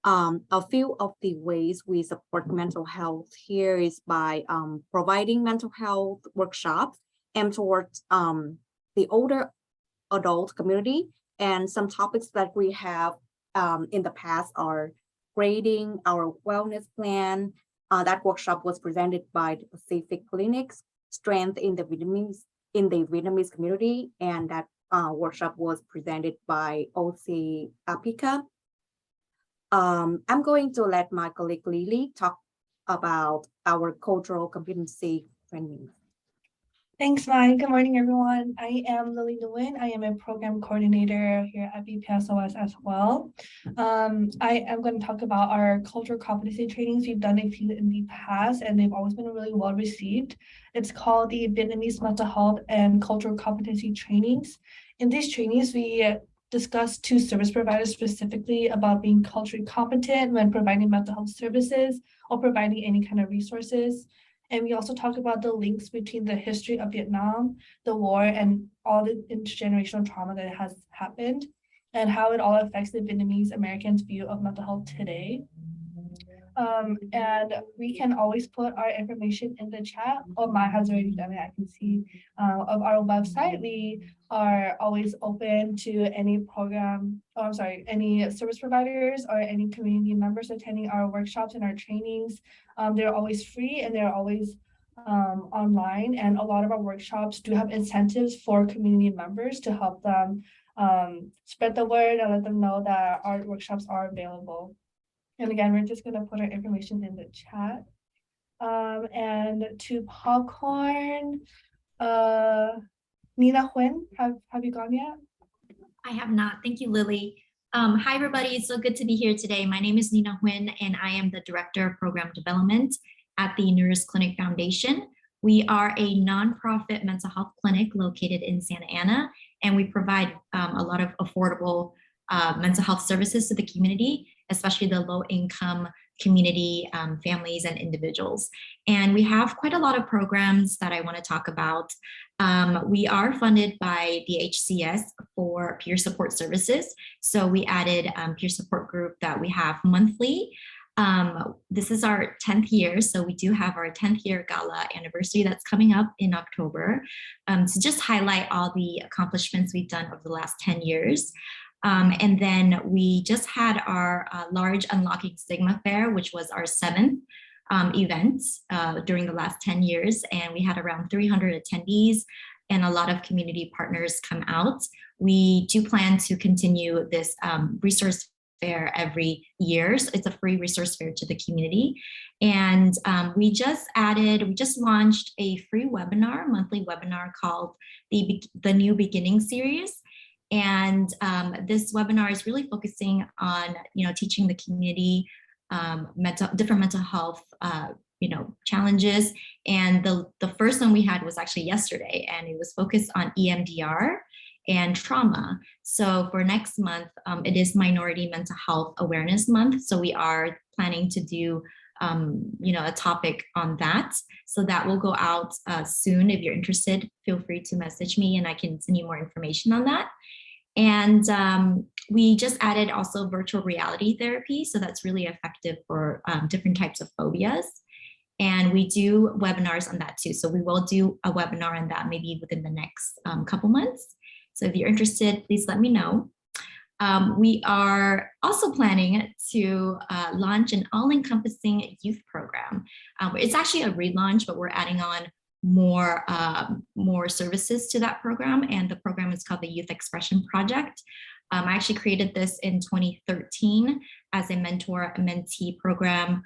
A few of the ways we support mental health here is by providing mental health workshops and towards the older adult community. And some topics that we have in the past are grading our wellness plan. That workshop was presented by the Pacific Clinics, Strength in the Vietnamese community, and that workshop was presented by OC Apika. I'm going to let my colleague Lily talk about our cultural competency training. Thanks, Mai. Good morning, everyone. I am Lily Nguyen. I am a program coordinator here at BPSOS as well. I am going to talk about our cultural competency trainings. We've done a few in the past, and they've always been really well received. It's called the Vietnamese Mental Health and Cultural Competency Trainings. In these trainings, we discuss to service providers specifically about being culturally competent when providing mental health services or providing any kind of resources. And we also talk about the links between the history of Vietnam, the war, and all the intergenerational trauma that has happened. and how it all affects the Vietnamese Americans' view of mental health today. And we can always put our information in the chat. Oh, Matt has already done it. I can see of our website. We are always open to any program, oh, I'm sorry, any service providers or any community members attending our workshops and our trainings. They're always free and they're always online. And a lot of our workshops do have incentives for community members to help them spread the word and let them know that our workshops are available. And again, we're just going to put our information in the chat. And to popcorn, Nina Huynh, have you gone yet? I have not. Thank you, Lily. Hi, everybody. It's so good to be here today. My name is Nina Huynh, and I am the Director of Program Development at the Nurse Clinic Foundation. We are a nonprofit mental health clinic located in Santa Ana, and we provide a lot of affordable mental health services to the community, especially the low-income community families and individuals. And we have quite a lot of programs that I want to talk about. We are funded by the HCS for peer support services. So we added peer support group that we have monthly. This is our 10th year, so we do have our 10th year gala anniversary that's coming up in October to just highlight all the accomplishments we've done over the last 10 years. And then we just had our large Unlocking Stigma Fair, which was our 7th event during the last 10 years. And we had around 300 attendees and a lot of community partners come out. We do plan to continue this resource fair every year. So it's a free resource fair to the community. And we just launched a free webinar, monthly webinar called the New Beginning Series. And this webinar is really focusing on, teaching the community different mental health, challenges. And the first one we had was actually yesterday, and it was focused on EMDR and trauma. So for next month, it is Minority Mental Health Awareness Month. So we are planning to do a topic on that. So that will go out soon. If you're interested, feel free to message me and I can send you more information on that. And we just added also virtual reality therapy. So that's really effective for different types of phobias. And we do webinars on that too. So we will do a webinar on that maybe within the next couple months. So if you're interested, please let me know. We are also planning to launch an all-encompassing youth program. It's actually a relaunch, but we're adding on more services to that program. And the program is called the Youth Expression Project. I actually created this in 2013 as a mentor-mentee program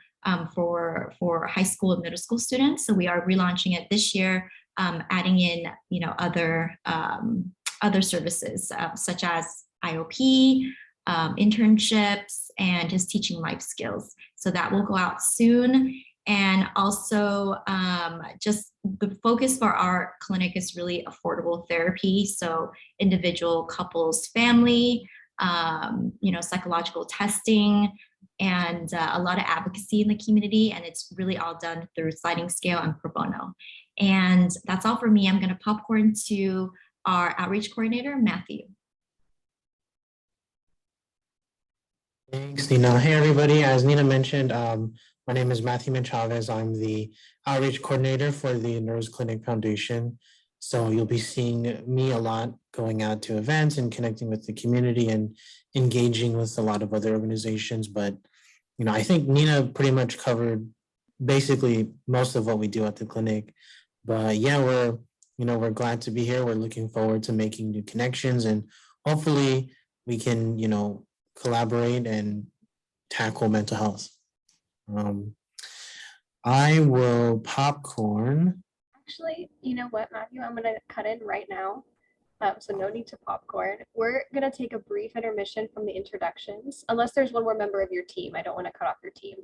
for high school and middle school students. So we are relaunching it this year, adding in other services such as IOP, internships, and just teaching life skills. So that will go out soon. And also just the focus for our clinic is really affordable therapy. So individual, couples, family, psychological testing, and a lot of advocacy in the community. And it's really all done through sliding scale and pro bono. And that's all for me. I'm gonna popcorn to our outreach coordinator, Matthew. Thanks, Nina. Hey, everybody. As Nina mentioned, my name is Matthew Chavez. I'm the outreach coordinator for the Nurse Clinic Foundation. So you'll be seeing me a lot going out to events and connecting with the community and engaging with a lot of other organizations. But, I think Nina pretty much covered basically most of what we do at the clinic. But yeah, we're glad to be here. We're looking forward to making new connections, and hopefully we can, collaborate and tackle mental health. I will popcorn. Actually, you know what, Matthew? I'm going to cut in right now. So no need to popcorn. We're going to take a brief intermission from the introductions, unless there's one more member of your team. I don't want to cut off your team.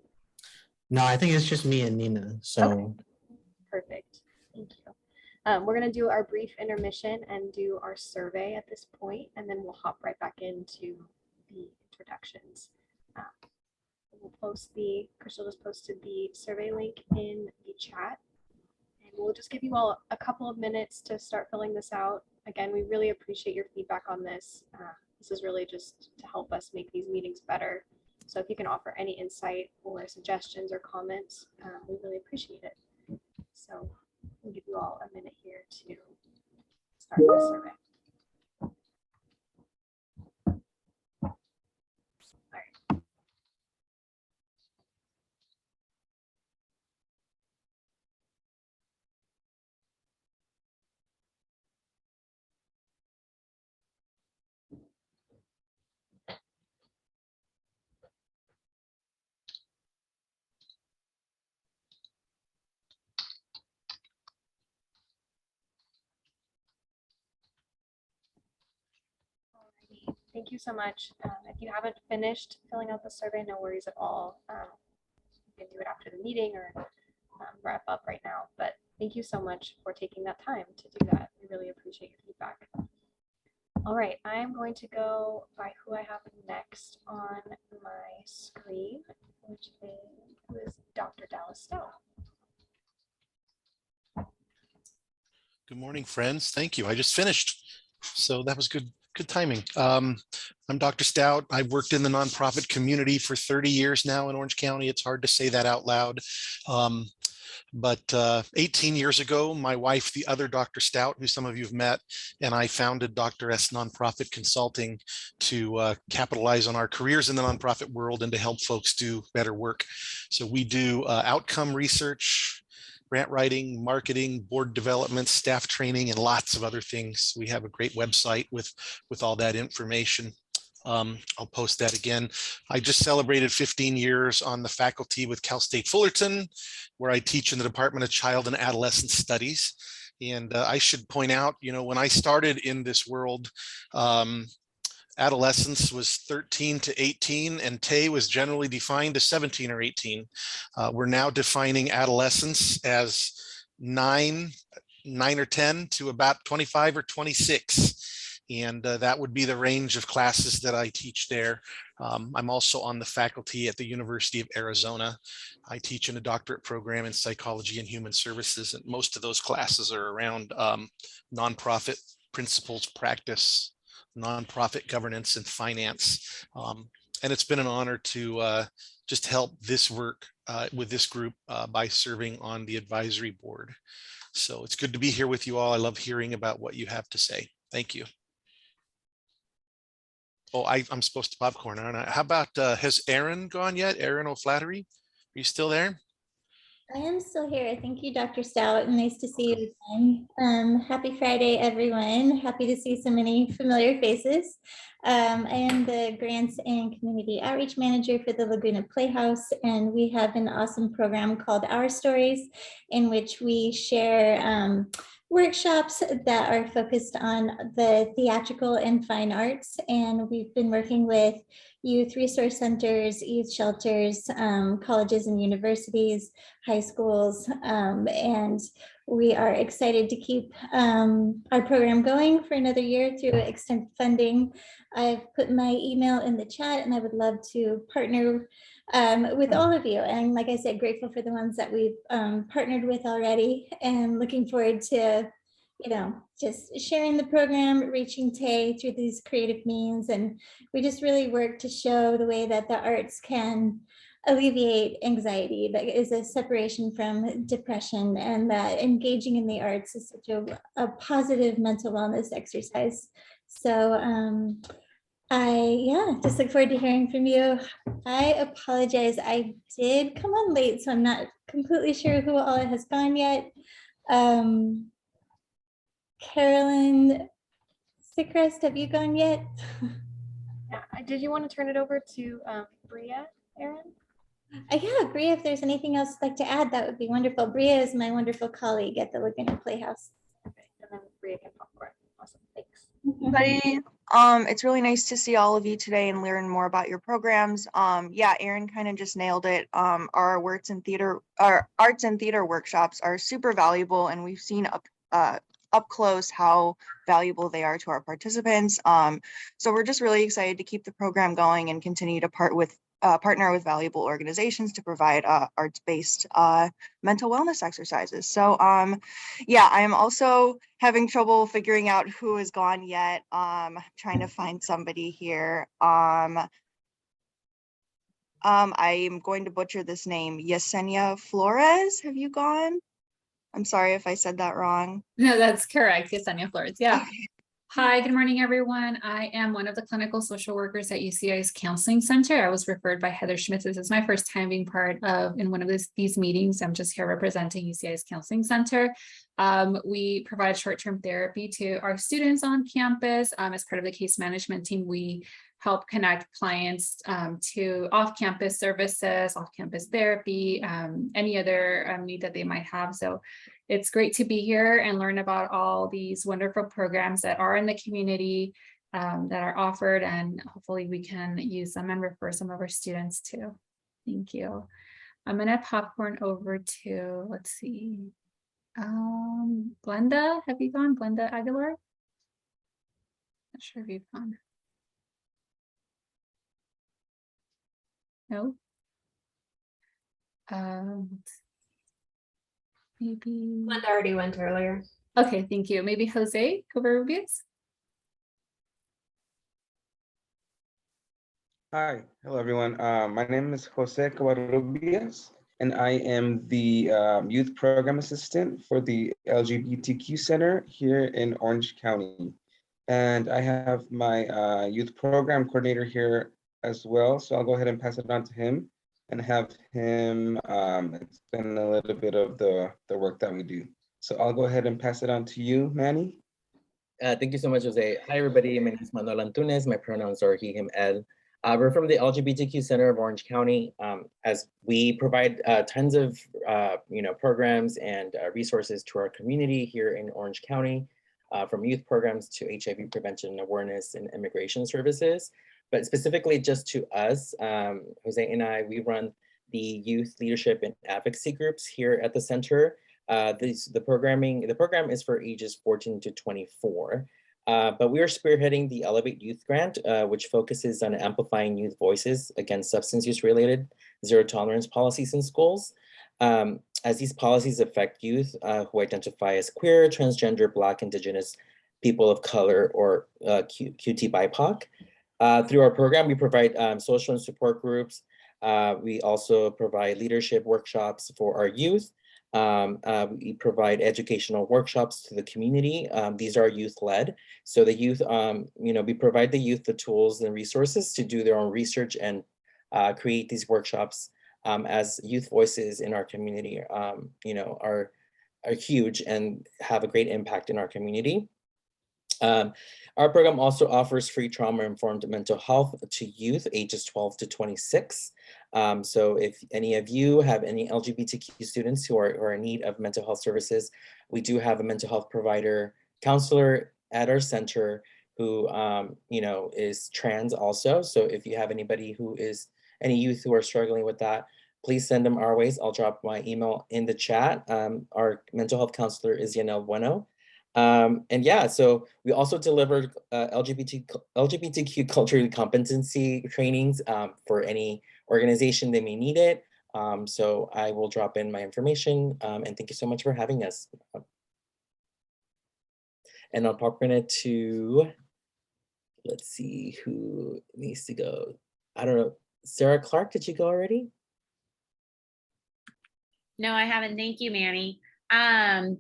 No, I think it's just me and Nina. So okay. Perfect. Thank you. We're going to do our brief intermission and do our survey at this point, and then we'll hop right back into the introductions. Crystal just posted the survey link in the chat, and we'll just give you all a couple of minutes to start filling this out. Again, we really appreciate your feedback on this. This is really just to help us make these meetings better. So if you can offer any insight or suggestions or comments, we really appreciate it. So we'll give you all a minute here to start the survey. Thank you so much. If you haven't finished filling out the survey, no worries at all. You can do it after the meeting or wrap up right now. But thank you so much for taking that time to do that. We really appreciate your feedback. All right, I'm going to go by who I have next on my screen, which is Dr. Dallas Stout. Good morning, friends. Thank you. I just finished, so that was good timing. I'm Dr. Stout. I've worked in the nonprofit community for 30 years now in Orange County. It's hard to say that out loud. But 18 years ago, my wife, the other Dr. Stout, who some of you have met, and I founded Dr. S Nonprofit Consulting to capitalize on our careers in the nonprofit world and to help folks do better work. So we do outcome research, grant writing, marketing, board development, staff training, and lots of other things. We have a great website with all that information. I'll post that again. I just celebrated 15 years on the faculty with Cal State Fullerton, where I teach in the Department of Child and Adolescent Studies. And I should point out, you know, when I started in this world, adolescence was 13 to 18 and TAE was generally defined as 17 or 18. We're now defining adolescence as 9 or 10 to about 25 or 26. And that would be the range of classes that I teach there. I'm also on the faculty at the University of Arizona. I teach in a doctorate program in psychology and human services, and most of those classes are around nonprofit principles, practice, nonprofit governance, and finance. And it's been an honor to just help this work with this group by serving on the advisory board. So it's good to be here with you all. I love hearing about what you have to say. Thank you. Oh, I'm supposed to popcorn, aren't I? How about, has Aaron gone yet? Aaron O'Flattery, are you still there? I am still here. Thank you, Dr. Stout. Nice to see you again. Happy Friday, everyone. Happy to see so many familiar faces. I am the Grants and Community Outreach Manager for the Laguna Playhouse, and we have an awesome program called Our Stories, in which we share workshops that are focused on the theatrical and fine arts. And we've been working with youth resource centers, youth shelters, colleges and universities, high schools, and we are excited to keep our program going for another year through extended funding. I've put my email in the chat, and I would love to partner with all of you. And like I said, grateful for the ones that we've partnered with already, and looking forward to, you know, just sharing the program, reaching TAE through these creative means. And we just really work to show the way that the arts can alleviate anxiety, that is a separation from depression, and that engaging in the arts is such a positive mental wellness exercise. So I just look forward to hearing from you. I apologize, I did come on late, so I'm not completely sure who all has gone yet. Carolyn Sickrest, have you gone yet? Yeah, did you want to turn it over to Bria, Aaron? Yeah, Bria, if there's anything else you'd like to add, that would be wonderful. Bria is my wonderful colleague at the Laguna Playhouse. Okay, and then Bria can popcorn. Awesome, thanks. Everybody, it's really nice to see all of you today and learn more about your programs. Yeah, Aaron kind of just nailed it. Our arts and theater workshops are super valuable, and we've seen up close how valuable they are to our participants. So we're just really excited to keep the program going and continue to partner with valuable organizations to provide arts-based mental wellness exercises. So yeah, I am also having trouble figuring out who is gone yet. Trying to find somebody here. I am going to butcher this name. Yesenia Flores, have you gone? I'm sorry if I said that wrong. No, that's correct. Yesenia Flores. Yeah. Okay. Hi, good morning, everyone. I am one of the clinical social workers at UCI's Counseling Center. I was referred by Heather Schmitz. This is my first time being part of in one of these meetings. I'm just here representing UCI's Counseling Center. We provide short-term therapy to our students on campus. As part of the case management team, we help connect clients to off-campus services, off-campus therapy, any other need that they might have. So it's great to be here and learn about all these wonderful programs that are in the community that are offered, and hopefully we can use them and refer some of our students too. Thank you. I'm gonna popcorn over to, let's see, Glenda, have you gone? Glenda Aguilar? Not sure if you've gone. No. Maybe. Glenda already went earlier. Okay, thank you. Maybe Jose Covarrubias? Hi, hello everyone. My name is Jose Covarrubias, and I am the Youth Program Assistant for the LGBTQ Center here in Orange County. And I have my Youth Program Coordinator here as well, so I'll go ahead and pass it on to him and have him explain a little bit of the work that we do. So I'll go ahead and pass it on to you, Manny. Thank you so much, Jose. Hi, everybody. My name is Manuel Antunes. My pronouns are he, him, él. We're from the LGBTQ Center of Orange County. As we provide tons of programs and resources to our community here in Orange County, from youth programs to HIV prevention and awareness and immigration services. But specifically just to us, Jose and I, we run the youth leadership and advocacy groups here at the center. The program is for ages 14 to 24. But we are spearheading the Elevate Youth Grant, which focuses on amplifying youth voices against substance use related zero tolerance policies in schools. As these policies affect youth who identify as queer, transgender, Black, Indigenous, people of color, or QT BIPOC. Through our program, we provide social and support groups. We also provide leadership workshops for our youth. We provide educational workshops to the community. These are youth-led. So the youth, we provide the youth the tools and resources to do their own research and create these workshops as youth voices in our community, are huge and have a great impact in our community. Our program also offers free trauma-informed mental health to youth ages 12 to 26. So if any of you have any LGBTQ students who are in need of mental health services, we do have a mental health provider counselor at our center who is trans also. So if you have any youth who are struggling with that, please send them our ways. I'll drop my email in the chat. Our mental health counselor is Yanel Bueno. And yeah, so we also delivered LGBTQ cultural competency trainings for any organization that may need it. So I will drop in my information and thank you so much for having us. And I'll pop in it to, let's see who needs to go. I don't know, Sarah Clark, did you go already? No, I haven't. Thank you, Manny.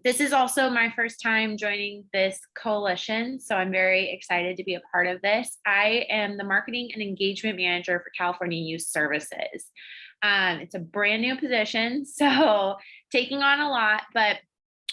This is also my first time joining this coalition, so I'm very excited to be a part of this. I am the Marketing and Engagement Manager for California Youth Services. It's a brand new position, so taking on a lot, but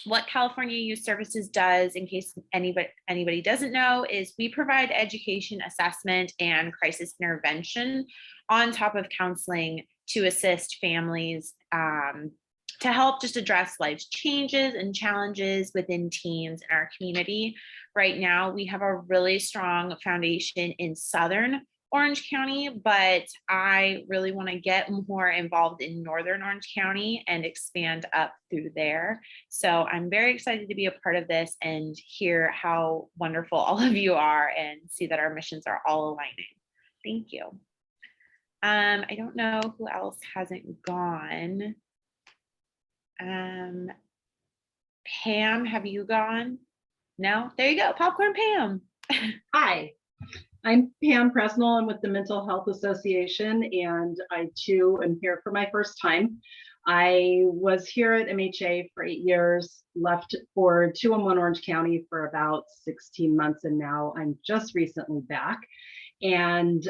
what California Youth Services does, in case anybody doesn't know, is we provide education, assessment, and crisis intervention on top of counseling to assist families to help just address life's changes and challenges within teens in our community. Right now, we have a really strong foundation in Southern Orange County, but I really want to get more involved in Northern Orange County and expand up through there. So I'm very excited to be a part of this and hear how wonderful all of you are and see that our missions are all aligning. Thank you. I don't know who else hasn't gone. Pam, have you gone? No? There you go. Popcorn Pam. Hi, I'm Pam Presnell. I'm with the Mental Health Association, and I too am here for my first time. I was here at MHA for 8 years, left for 211 Orange County for about 16 months, and now I'm just recently back. And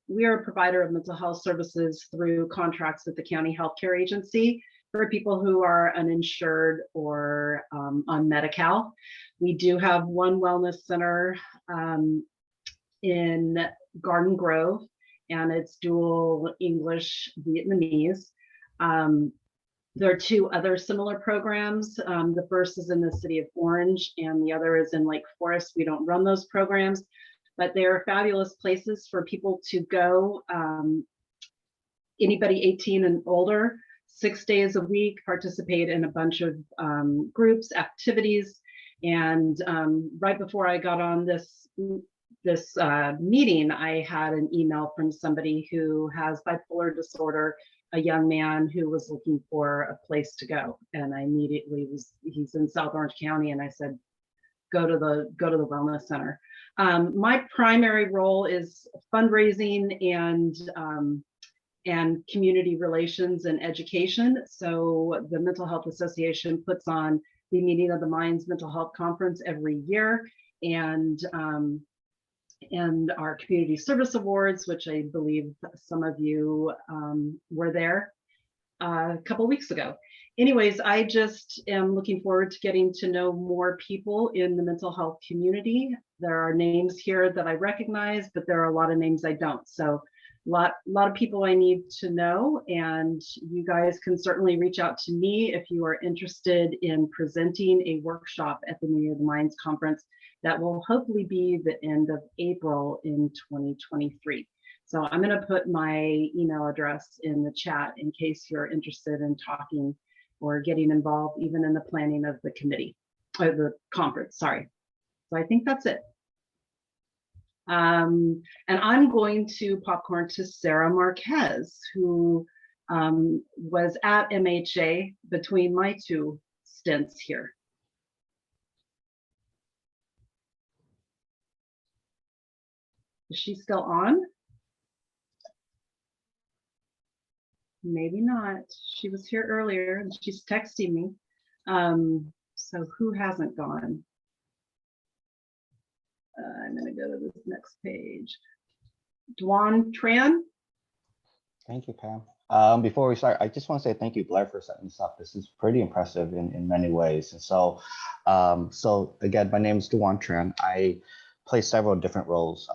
we are a provider of mental health services through contracts with the county healthcare agency for people who are uninsured or on Medi-Cal. We do have one wellness center in Garden Grove, and it's dual English Vietnamese. There are 2 other similar programs. The first is in the city of Orange, and the other is in Lake Forest. We don't run those programs, but they're fabulous places for people to go. Anybody 18 and older, 6 days a week, participate in a bunch of groups, activities. And right before I got on this meeting, I had an email from somebody who has bipolar disorder, a young man who was looking for a place to go. And I immediately he's in South Orange County, and I said, go to the wellness center. My primary role is fundraising and community relations and education. So the Mental Health Association puts on the Meeting of the Minds Mental Health Conference every year, and our community service awards, which I believe some of you were there a couple of weeks ago. Anyways, I just am looking forward to getting to know more people in the mental health community. There are names here that I recognize, but there are a lot of names I don't. So a lot of people I need to know, and you guys can certainly reach out to me if you are interested in presenting a workshop at the Meeting of the Minds conference that will hopefully be the end of April in 2023. So I'm going to put my email address in the chat in case you're interested in talking or getting involved even in the planning of the committee, or the conference, sorry. So I think that's it. And I'm going to popcorn to Sarah Marquez, who was at MHA between my 2 stints here. Is she still on? Maybe not. She was here earlier and she's texting me. So who hasn't gone? I'm going to go to this next page. Duan Tran. Thank you, Pam. Before we start, I just want to say thank you, Blair, for setting this up. This is pretty impressive in many ways. And so, again, my name is Duan Tran. I play several different roles.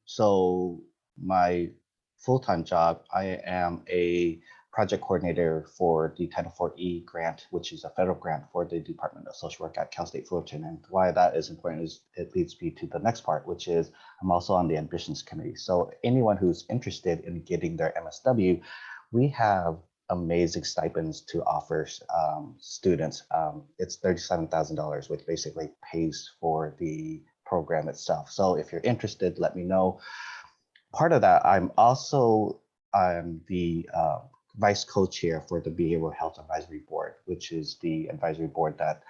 So my full-time job, I am a project coordinator for the Title IV-E grant, which is a federal grant for the Department of Social Work at Cal State Fullerton. And why that is important is it leads me to the next part, which is I'm also on the admissions committee. So anyone who's interested in getting their MSW, we have amazing stipends to offer students. It's $37,000, which basically pays for the program itself. So if you're interested, let me know. Part of that, I'm the vice co-chair for the Behavioral Health Advisory Board, which is the advisory board that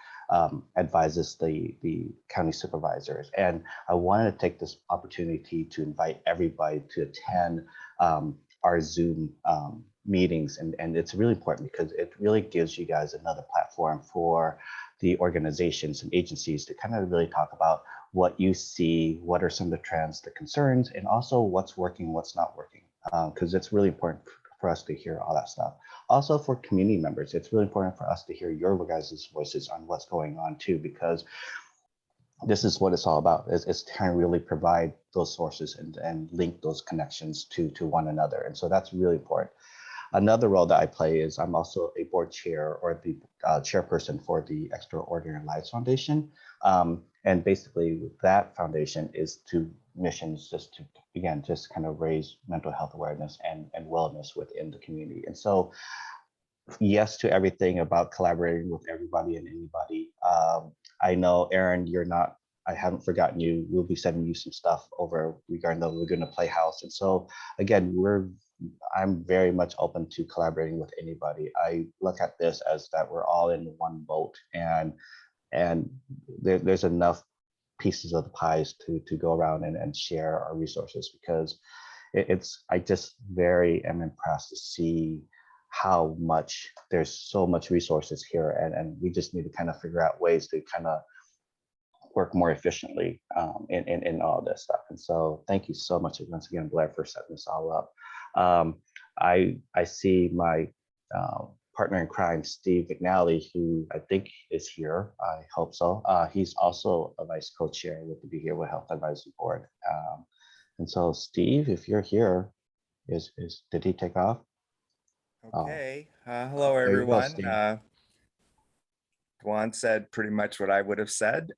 advises the county supervisors. And I wanted to take this opportunity to invite everybody to attend our Zoom meetings. And it's really important because it really gives you guys another platform for the organizations and agencies to kind of really talk about what you see, what are some of the trends, the concerns, and also what's working, what's not working, because it's really important for us to hear all that stuff. Also for community members, it's really important for us to hear your guys' voices on what's going on too, because this is what it's all about. It's trying to really provide those sources and link those connections to one another. And so that's really important. Another role that I play is I'm also a board chair or the chairperson for the Extraordinary Lives Foundation. And basically that foundation is to missions just to, again, just kind of raise mental health awareness and wellness within the community. And so yes to everything about collaborating with everybody and anybody. I know, Aaron, I haven't forgotten you. We'll be sending you some stuff over regarding the Laguna Playhouse. And so again, we're I'm very much open to collaborating with anybody. I look at this as that we're all in one boat, and there's enough pieces of the pies to go around and share our resources, because I just very am impressed to see how much there's so much resources here, and we just need to kind of figure out ways to kind of work more efficiently in all this stuff. And so thank you so much once again, Blair, for setting this all up. I see my partner in crime, Steve McNally, who I think is here. I hope so. He's also a vice co-chair with the Behavioral Health Advisory Board. And so Steve, if you're here, did he take off? Okay. Hello, there you go, everyone. Steve. Juan said pretty much what I would have said.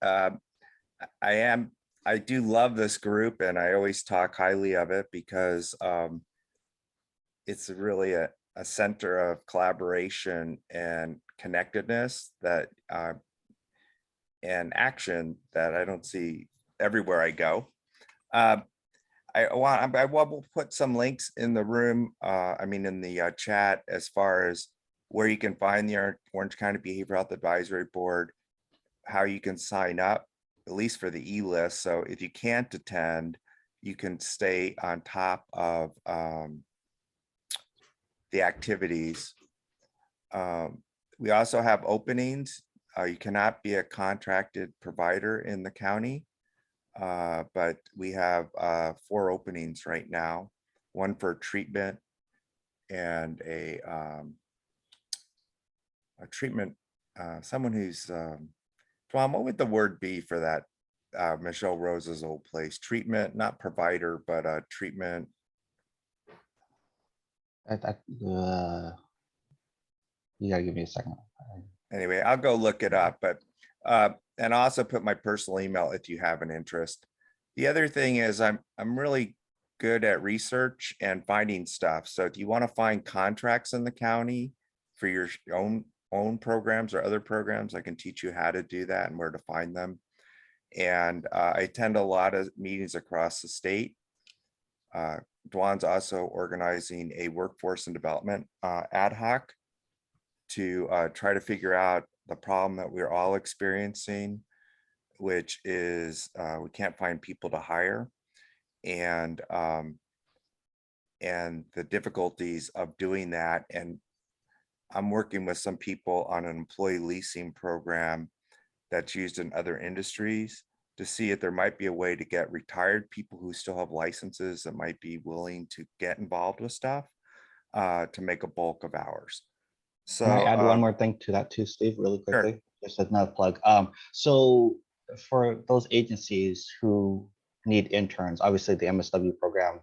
I do love this group, and I always talk highly of it because it's really a center of collaboration and connectedness that and action that I don't see everywhere I go. I will put some links in the room, in the chat, as far as where you can find the Orange County Behavioral Health Advisory Board, how you can sign up, at least for the e-list. So if you can't attend, you can stay on top of the activities. We also have openings. You cannot be a contracted provider in the county, but we have 4 openings right now, one for treatment and a treatment, someone who's, Tom, what would the word be for that? Michelle Rose's old place, treatment, not provider, but treatment. You gotta give me a second. Anyway, I'll go look it up, but and I also put my personal email if you have an interest. The other thing is I'm really good at research and finding stuff. So if you want to find contracts in the county for your own programs or other programs, I can teach you how to do that and where to find them. And I attend a lot of meetings across the state. Dwan's also organizing a workforce and development ad hoc to try to figure out the problem that we're all experiencing, which is we can't find people to hire, and the difficulties of doing that. And I'm working with some people on an employee leasing program that's used in other industries to see if there might be a way to get retired people who still have licenses that might be willing to get involved with stuff to make a bulk of hours. So can I add one more thing to that too, Steve, really quickly? Sure. Just another plug. So for those agencies who need interns, obviously the MSW program,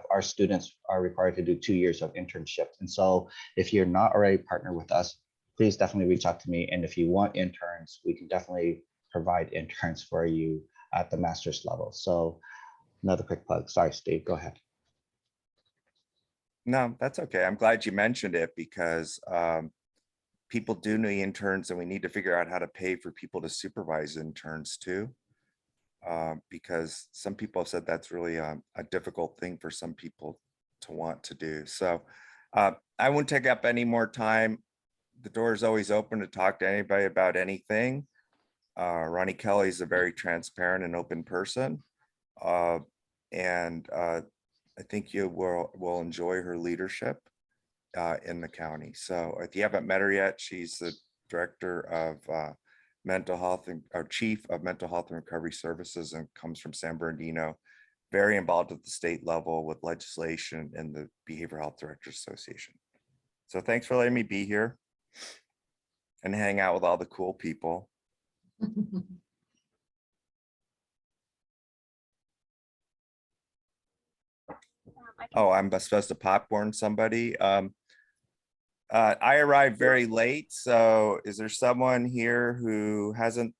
our students are required to do 2 years of internships. And so if you're not already partnered with us, please definitely reach out to me. And if you want interns, we can definitely provide interns for you at the master's level. So another quick plug. Sorry, Steve, go ahead. No, that's okay. I'm glad you mentioned it because people do need interns, and we need to figure out how to pay for people to supervise interns too. Because some people have said that's really a difficult thing for some people to want to do. So I won't take up any more time. The door is always open to talk to anybody about anything. Ronnie Kelly is a very transparent and open person. And I think you will enjoy her leadership in the county. So if you haven't met her yet, she's the director of mental health or chief of mental health and recovery services, and comes from San Bernardino, very involved at the state level with legislation and the Behavioral Health Directors Association. So thanks for letting me be here and hang out with all the cool people. Oh, I'm supposed to popcorn somebody. I arrived very late, so is there someone here who hasn't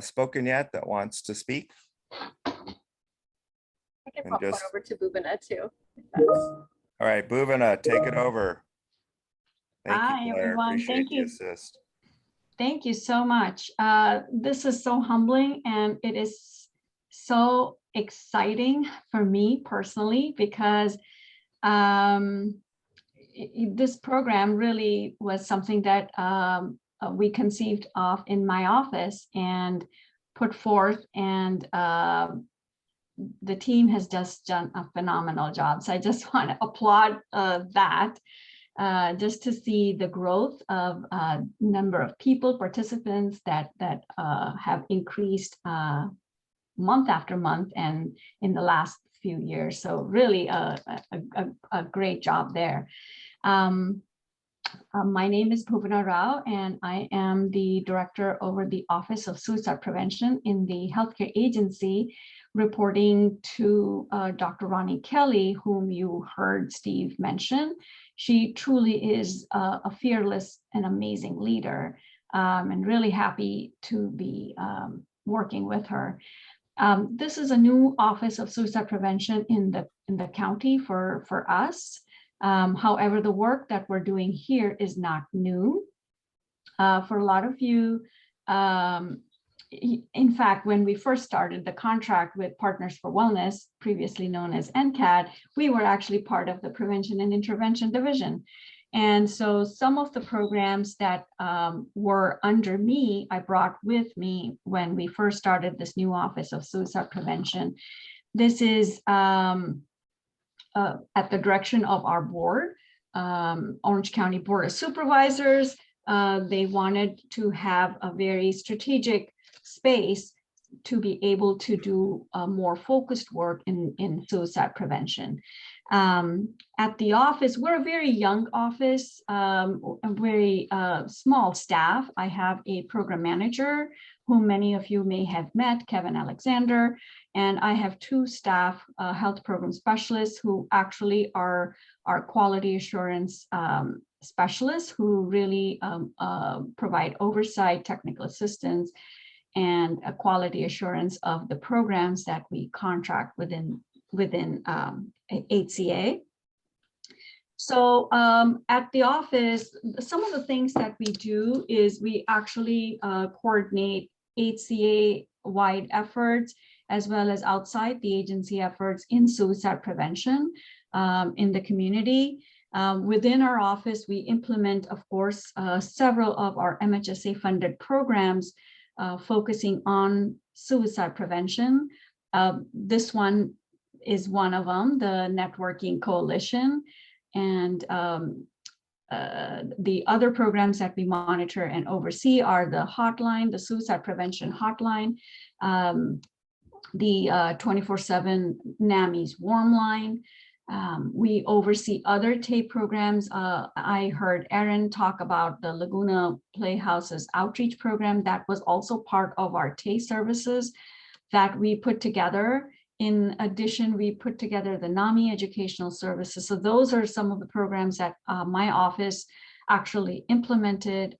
spoken yet that wants to speak? I can And pop one just- over to Bubina too. All right, Buvina, take it over. Thank Hi, you, Blair. everyone. Appreciate Thank the you. assist. Thank you so much. This is so humbling, and it is so exciting for me personally because this program really was something that we conceived of in my office and put forth, and the team has just done a phenomenal job. So I just want to applaud that. Just to see the growth of number of people, participants that have increased month after month and in the last few years. So really a great job there. My name is Bhuvana Rao, and I am the director over the Office of Suicide Prevention in the Healthcare Agency, reporting to Dr. Ronnie Kelly, whom you heard Steve mention. She truly is a fearless and amazing leader, and really happy to be working with her. This is a new Office of Suicide Prevention in the county for us. However, the work that we're doing here is not new. For a lot of you, in fact, when we first started the contract with Partners for Wellness, previously known as NCAD, we were actually part of the Prevention and Intervention Division. And so some of the programs that were under me, I brought with me when we first started this new Office of Suicide Prevention. This is at the direction of our board, Orange County Board of Supervisors. They wanted to have a very strategic space to be able to do more focused work in suicide prevention. At the office, we're a very young office, a very small staff. I have a program manager whom many of you may have met, Kevin Alexander, and I have two staff health program specialists who actually are our quality assurance specialists who really provide oversight, technical assistance, and a quality assurance of the programs that we contract within HCA. So at the office, some of the things that we do is we actually coordinate HCA-wide efforts as well as outside the agency efforts in suicide prevention in the community. Within our office, we implement, of course, several of our MHSA-funded programs focusing on suicide prevention. This one is one of them, the Networking Coalition. And the other programs that we monitor and oversee are the hotline, the suicide prevention hotline, the 24/7 NAMI's warm line. We oversee other TAPE programs. I heard Erin talk about the Laguna Playhouses outreach program. That was also part of our TAPE services that we put together. In addition, we put together the NAMI educational services. So those are some of the programs that my office actually implemented,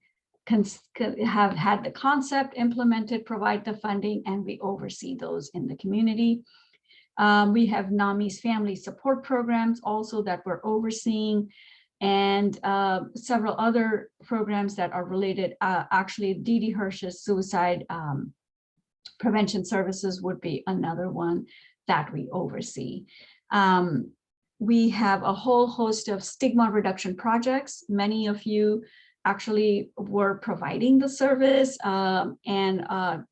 have had the concept implemented, provide the funding, and we oversee those in the community. We have NAMI's family support programs also that we're overseeing, and several other programs that are related. Actually, Dee Hirsch's suicide prevention services would be another one that we oversee. We have a whole host of stigma reduction projects. Many of you actually were providing the service and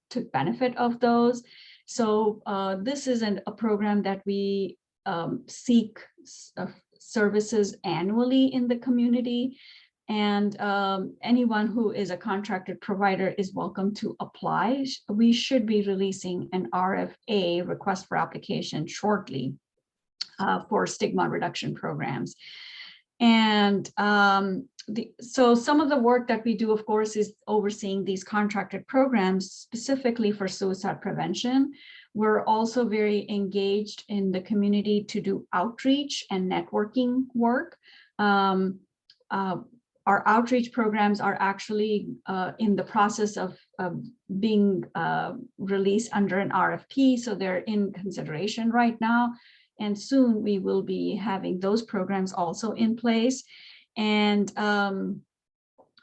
took benefit of those. So this isn't a program that we seek services annually in the community. And anyone who is a contracted provider is welcome to apply. We should be releasing an RFA, request for application, shortly for stigma reduction programs. And so some of the work that we do, of course, is overseeing these contracted programs specifically for suicide prevention. We're also very engaged in the community to do outreach and networking work. Our outreach programs are actually in the process of being released under an RFP, so they're in consideration right now. And soon we will be having those programs also in place. And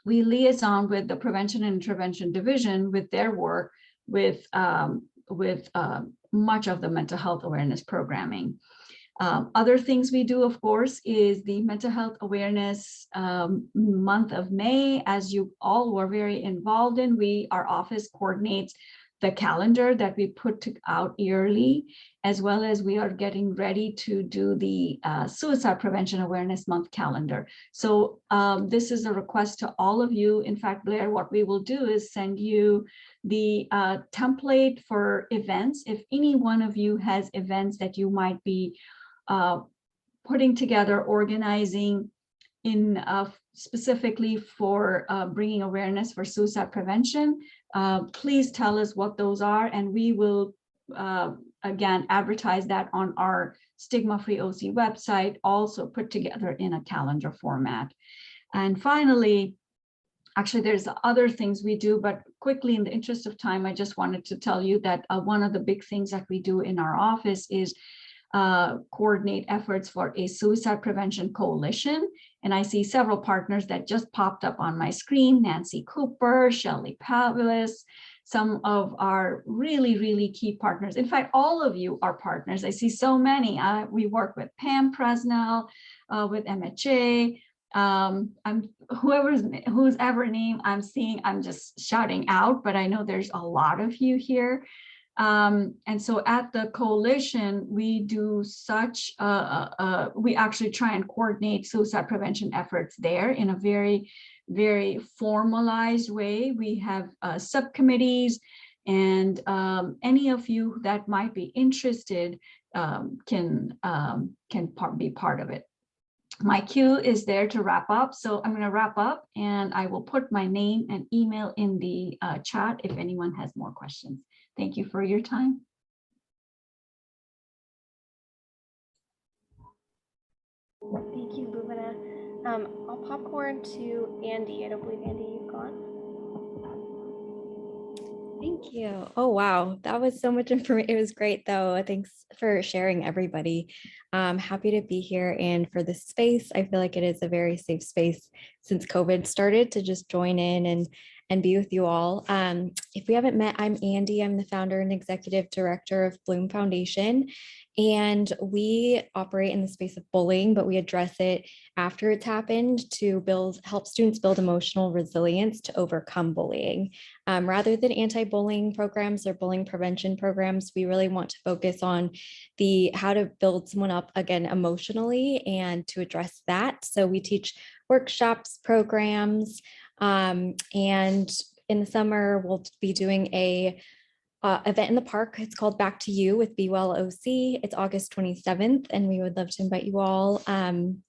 we liaison with the Prevention and Intervention Division with their work with much of the mental health awareness programming. Other things we do, of course, is the mental health awareness month of May. As you all were very involved in, our office coordinates the calendar that we put out yearly, as well as we are getting ready to do the Suicide Prevention Awareness Month calendar. So this is a request to all of you. In fact, Blair, what we will do is send you the template for events. If any one of you has events that you might be putting together, organizing in specifically for bringing awareness for suicide prevention, please tell us what those are, and we will again advertise that on our Stigma Free OC website, also put together in a calendar format. And finally, actually there's other things we do, but quickly, in the interest of time, I just wanted to tell you that one of the big things that we do in our office is coordinate efforts for a suicide prevention coalition. And I see several partners that just popped up on my screen: Nancy Cooper, Shelley Pavlis, some of our really, really key partners. In fact, all of you are partners. I see so many. We work with Pam Presnell, with MHA. Whose ever name I'm seeing, I'm just shouting out, but I know there's a lot of you here. And so at the coalition, we do such, we actually try and coordinate suicide prevention efforts there in a very, very formalized way. We have subcommittees, and any of you that might be interested can be part of it. My cue is there to wrap up. So I'm going to wrap up, and I will put my name and email in the chat if anyone has more questions. Thank you for your time. Thank you, Bhuvana. I'll popcorn to Andy. I don't believe, Andy, you've gone. Thank you. Oh, wow. That was so much information. It was great, though. Thanks for sharing, everybody. I'm happy to be here. And for this space, I feel like it is a very safe space since COVID started to just join in and be with you all. If we haven't met, I'm Andy. I'm the founder and executive director of Bloom Foundation. And we operate in the space of bullying, but we address it after it's happened to help students build emotional resilience to overcome bullying. Rather than anti-bullying programs or bullying prevention programs, we really want to focus on how to build someone up again emotionally and to address that. So we teach workshops, programs, and in the summer, we'll be doing a event in the park. It's called Back to You with Be Well OC. It's August 27th, and we would love to invite you all. And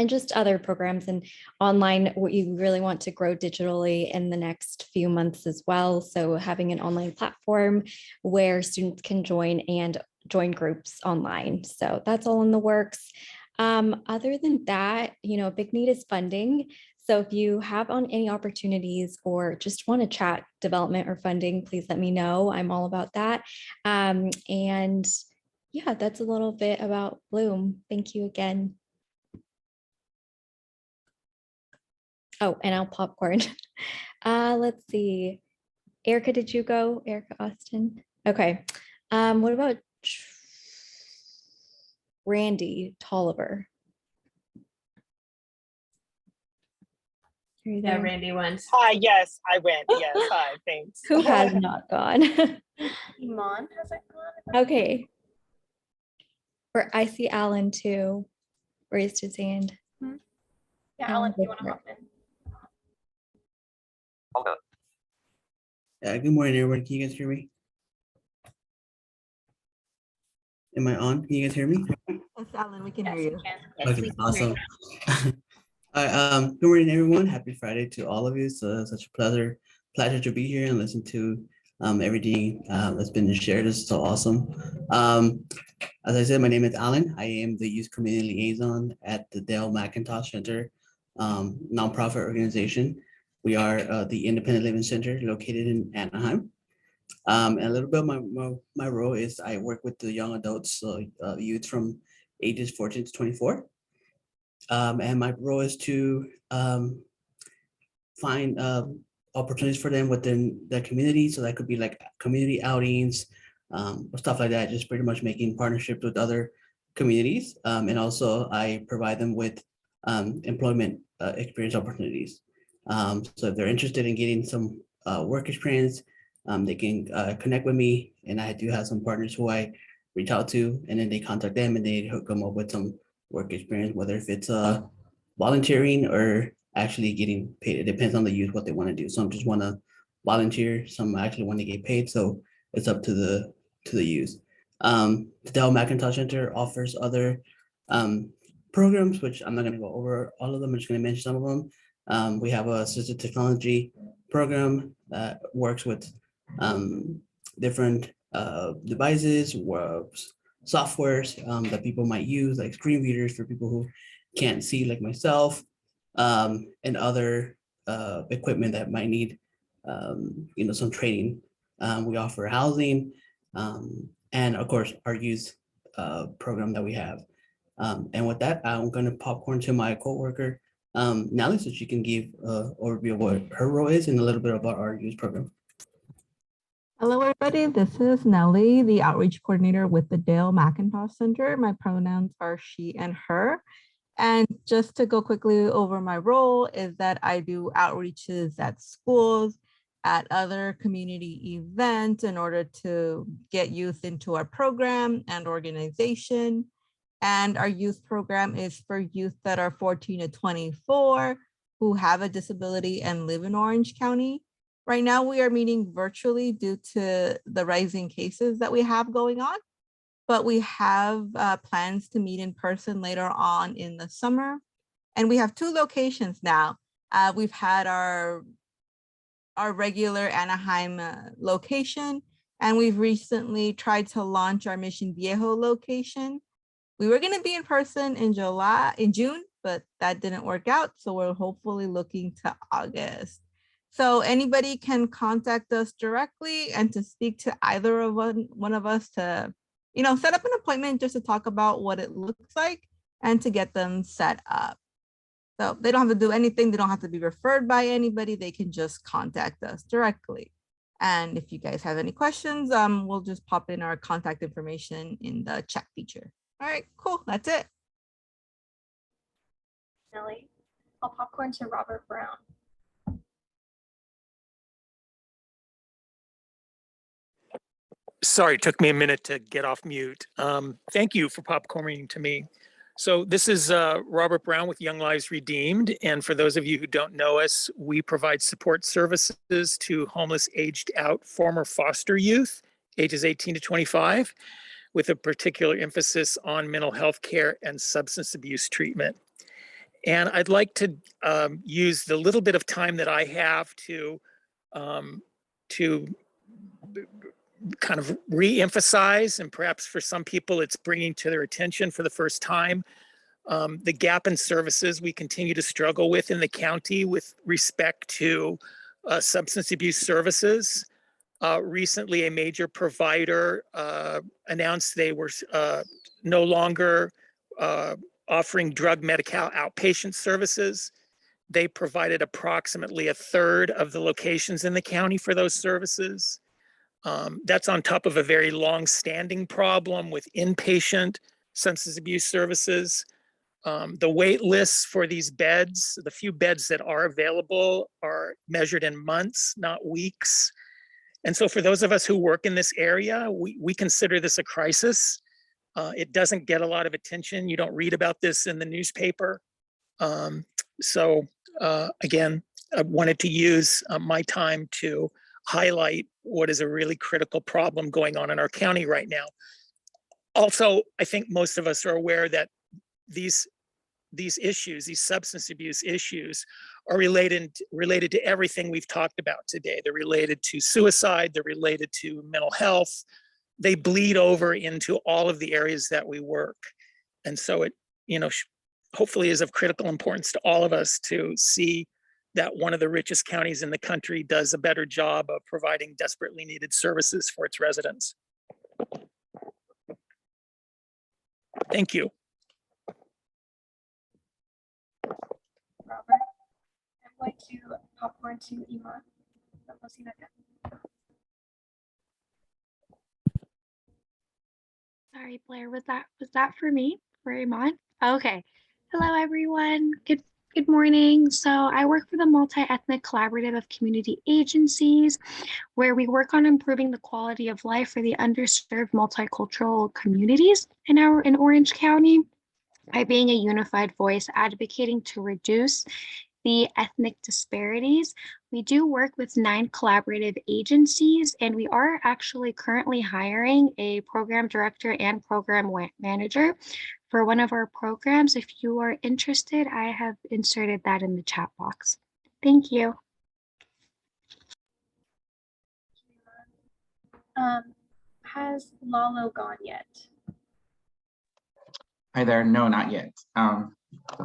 just other programs and online, what you really want to grow digitally in the next few months as well. So having an online platform where students can join groups online. So that's all in the works. Other than that, a big need is funding. So if you have any opportunities or just want to chat development or funding, please let me know. I'm all about that. And yeah, that's a little bit about Bloom. Thank you again. Oh, and I'll popcorn. Let's see. Erica, did you go? Erica Austin? Okay. What about Randy Tolliver? Yeah, Randy went. Hi, yes, I went. Yes, hi, thanks. Who has not gone? Iman hasn't gone. Okay. Or I see Alan too, raised his hand. Yeah, Alan, do you want to hop in? Good morning, everyone. Can you guys hear me? Am I on? Can you guys hear me? Yes, Alan, we can hear you. Okay, awesome. Good morning, everyone. Happy Friday to all of you. So such a pleasure to be here and listen to everything that's been shared. This is so awesome. As I said, my name is Alan. I am the Youth Community Liaison at the Dale McIntosh Center nonprofit organization. We are the Independent Living Center located in Anaheim. And a little bit of my role is I work with the young adults, so youth from ages 14 to 24. And my role is to find opportunities for them within their community. So that could be like community outings, or stuff like that, just pretty much making partnerships with other communities. And also I provide them with employment experience opportunities. So if they're interested in getting some work experience, they can connect with me, and I do have some partners who I reach out to, and then they contact them and they hook them up with some work experience, whether if it's volunteering or actually getting paid. It depends on the youth what they want to do. Some just want to volunteer, some actually want to get paid. So it's up to the youth. The Dell McIntosh Center offers other programs, which I'm not going to go over all of them. I'm just going to mention some of them. We have a assistive technology program that works with different devices, softwares that people might use, like screen readers for people who can't see, like myself, and other equipment that might need, some training. We offer housing, and of course, our youth program that we have. And with that, I'm going to popcorn to my coworker, Nelly, so she can give overview of what her role is and a little bit about our youth program. Hello, everybody. This is Nellie, the outreach coordinator with the Dale McIntosh Center. My pronouns are she and her. And just to go quickly over my role is that I do outreaches at schools, at other community events in order to get youth into our program and organization. And our youth program is for youth that are 14 to 24 who have a disability and live in Orange County. Right now, we are meeting virtually due to the rising cases that we have going on, but we have plans to meet in person later on in the summer. And we have 2 locations now. We've had our regular Anaheim location, and we've recently tried to launch our Mission Viejo location. We were going to be in person in June, but that didn't work out. So we're hopefully looking to August. So anybody can contact us directly and to speak to either of one of us to, set up an appointment just to talk about what it looks like and to get them set up. So they don't have to do anything. They don't have to be referred by anybody. They can just contact us directly. And if you guys have any questions, we'll just pop in our contact information in the chat feature. All right, cool. That's it. Nelly, I'll popcorn to Robert Brown. Sorry, it took me a minute to get off mute. Thank you for popcorning to me. So this is Robert Brown with Young Lives Redeemed. And for those of you who don't know us, we provide support services to homeless aged out former foster youth, ages 18 to 25, with a particular emphasis on mental health care and substance abuse treatment. And I'd like to use the little bit of time that I have to kind of re-emphasize, and perhaps for some people it's bringing to their attention for the first time, the gap in services we continue to struggle with in the county with respect to substance abuse services. Recently, a major provider announced they were no longer offering drug Medi-Cal outpatient services. They provided approximately 1/3 of the locations in the county for those services. That's on top of a very long-standing problem with inpatient substance abuse services. The wait lists for these beds, the few beds that are available, are measured in months, not weeks. And so for those of us who work in this area, we consider this a crisis. It doesn't get a lot of attention. You don't read about this in the newspaper. Again, I wanted to use my time to highlight what is a really critical problem going on in our county right now. Also, I think most of us are aware that these issues, these substance abuse issues, are related to everything we've talked about today. They're related to suicide, they're related to mental health. They bleed over into all of the areas that we work. And so it, hopefully is of critical importance to all of us to see that one of the richest counties in the country does a better job of providing desperately needed services for its residents. Thank you. Robert, I'm going to popcorn to Iman. Sorry, Blair, was that for me? For Iman? Okay. Hello, everyone. Good morning. So I work for the Multi-Ethnic Collaborative of Community Agencies, where we work on improving the quality of life for the underserved multicultural communities in Orange County by being a unified voice advocating to reduce the ethnic disparities. We do work with 9 collaborative agencies, and we are actually currently hiring a program director and program manager for one of our programs. If you are interested, I have inserted that in the chat box. Thank you. Has Lalo gone yet? Hi there. No, not yet.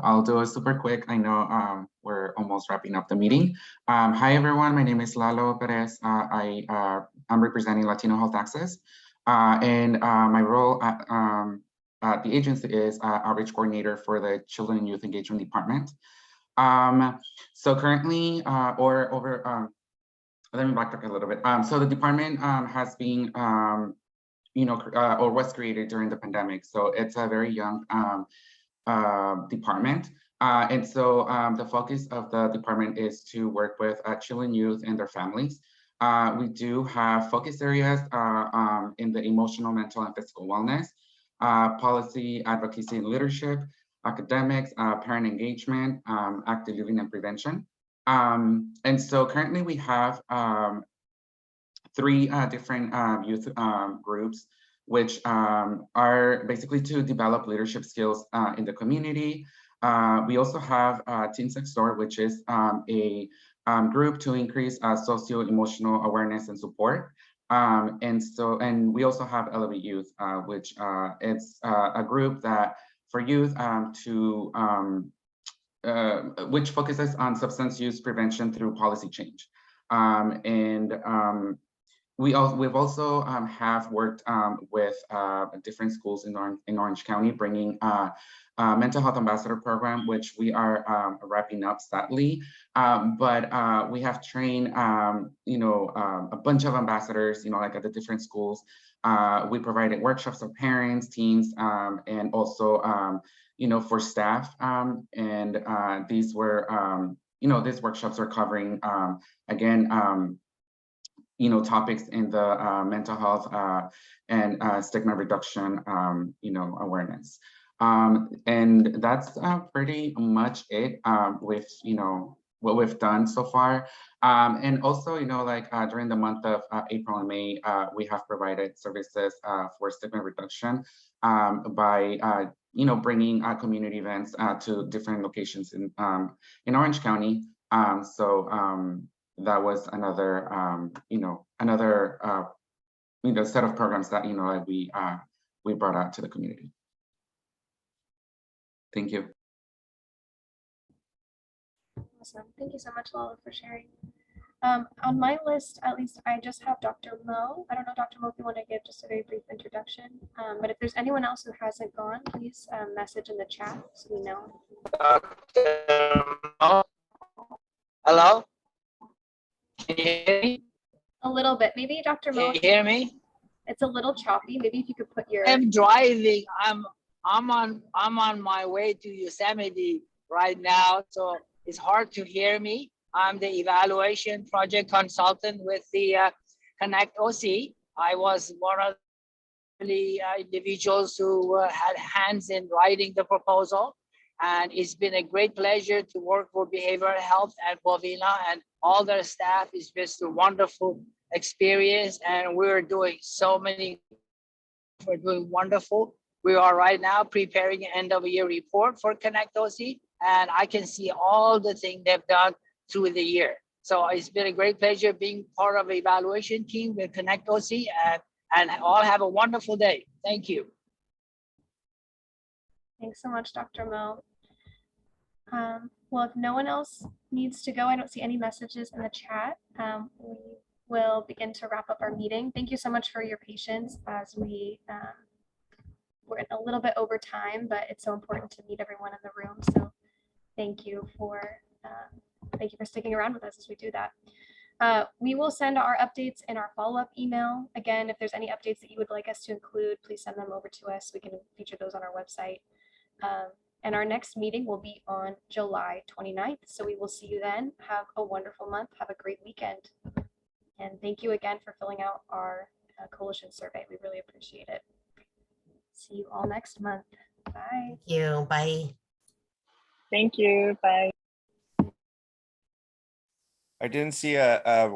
I'll do it super quick. I know we're almost wrapping up the meeting. Hi, everyone. My name is Lalo Perez. I'm representing Latino Health Access. And my role at the agency is outreach coordinator for the Children and Youth Engagement Department. So currently, let me backtrack a little bit. So the department has been or was created during the pandemic. So it's a very young department. And so the focus of the department is to work with children, youth, and their families. We do have focus areas in the emotional, mental, and physical wellness, policy, advocacy, and leadership, academics, parent engagement, active living, and prevention. And so currently we have 3 different youth groups, which are basically to develop leadership skills in the community. We also have Teens Next Door, which is a group to increase socio-emotional awareness and support. And we also have Elevate Youth, which it's a group that for youth which focuses on substance use prevention through policy change. We've also have worked with different schools in Orange County, bringing a mental health ambassador program, which we are wrapping up sadly. But we have trained, a bunch of ambassadors, like at the different schools. We provided workshops for parents, teens, and also, for staff. These were, these workshops are covering, again, topics in the mental health and stigma reduction, awareness. And that's pretty much it with, what we've done so far. And also, during the month of April and May, we have provided services for stigma reduction by, bringing community events to different locations in Orange County. That was another, set of programs that, we brought out to the community. Thank you. Awesome. Thank you so much, Lala, for sharing. On my list, at least, I just have Dr. Mo. I don't know, Dr. Mo, if you want to give just a very brief introduction. But if there's anyone else who hasn't gone, please message in the chat so we know. Hello? Can you hear me? A little bit. Maybe Dr. Mo. Can you hear me? It's a little choppy. Maybe if you could put your. I'm driving. I'm on my way to Yosemite right now, so it's hard to hear me. I'm the evaluation project consultant with the Connect OC. I was one of the individuals who had hands in writing the proposal. And it's been a great pleasure to work for Behavioral Health and Bovina and all their staff. It's just a wonderful experience. And we're doing wonderful. We are right now preparing an end of year report for Connect OC. And I can see all the things they've done through the year. So it's been a great pleasure being part of the evaluation team with Connect OC, and all have a wonderful day. Thank you. Thanks so much, Dr. Mo. Well, if no one else needs to go, I don't see any messages in the chat. We will begin to wrap up our meeting. Thank you so much for your patience as we're a little bit over time, but it's so important to meet everyone in the room. So thank you for sticking around with us as we do that. We will send our updates in our follow-up email. Again, if there's any updates that you would like us to include, please send them over to us. We can feature those on our website. And our next meeting will be on July 29th. So we will see you then. Have a wonderful month. Have a great weekend. And thank you again for filling out our coalition survey. We really appreciate it. See you all next month. Bye. Thank you. Bye. Thank you. Bye. I didn't see a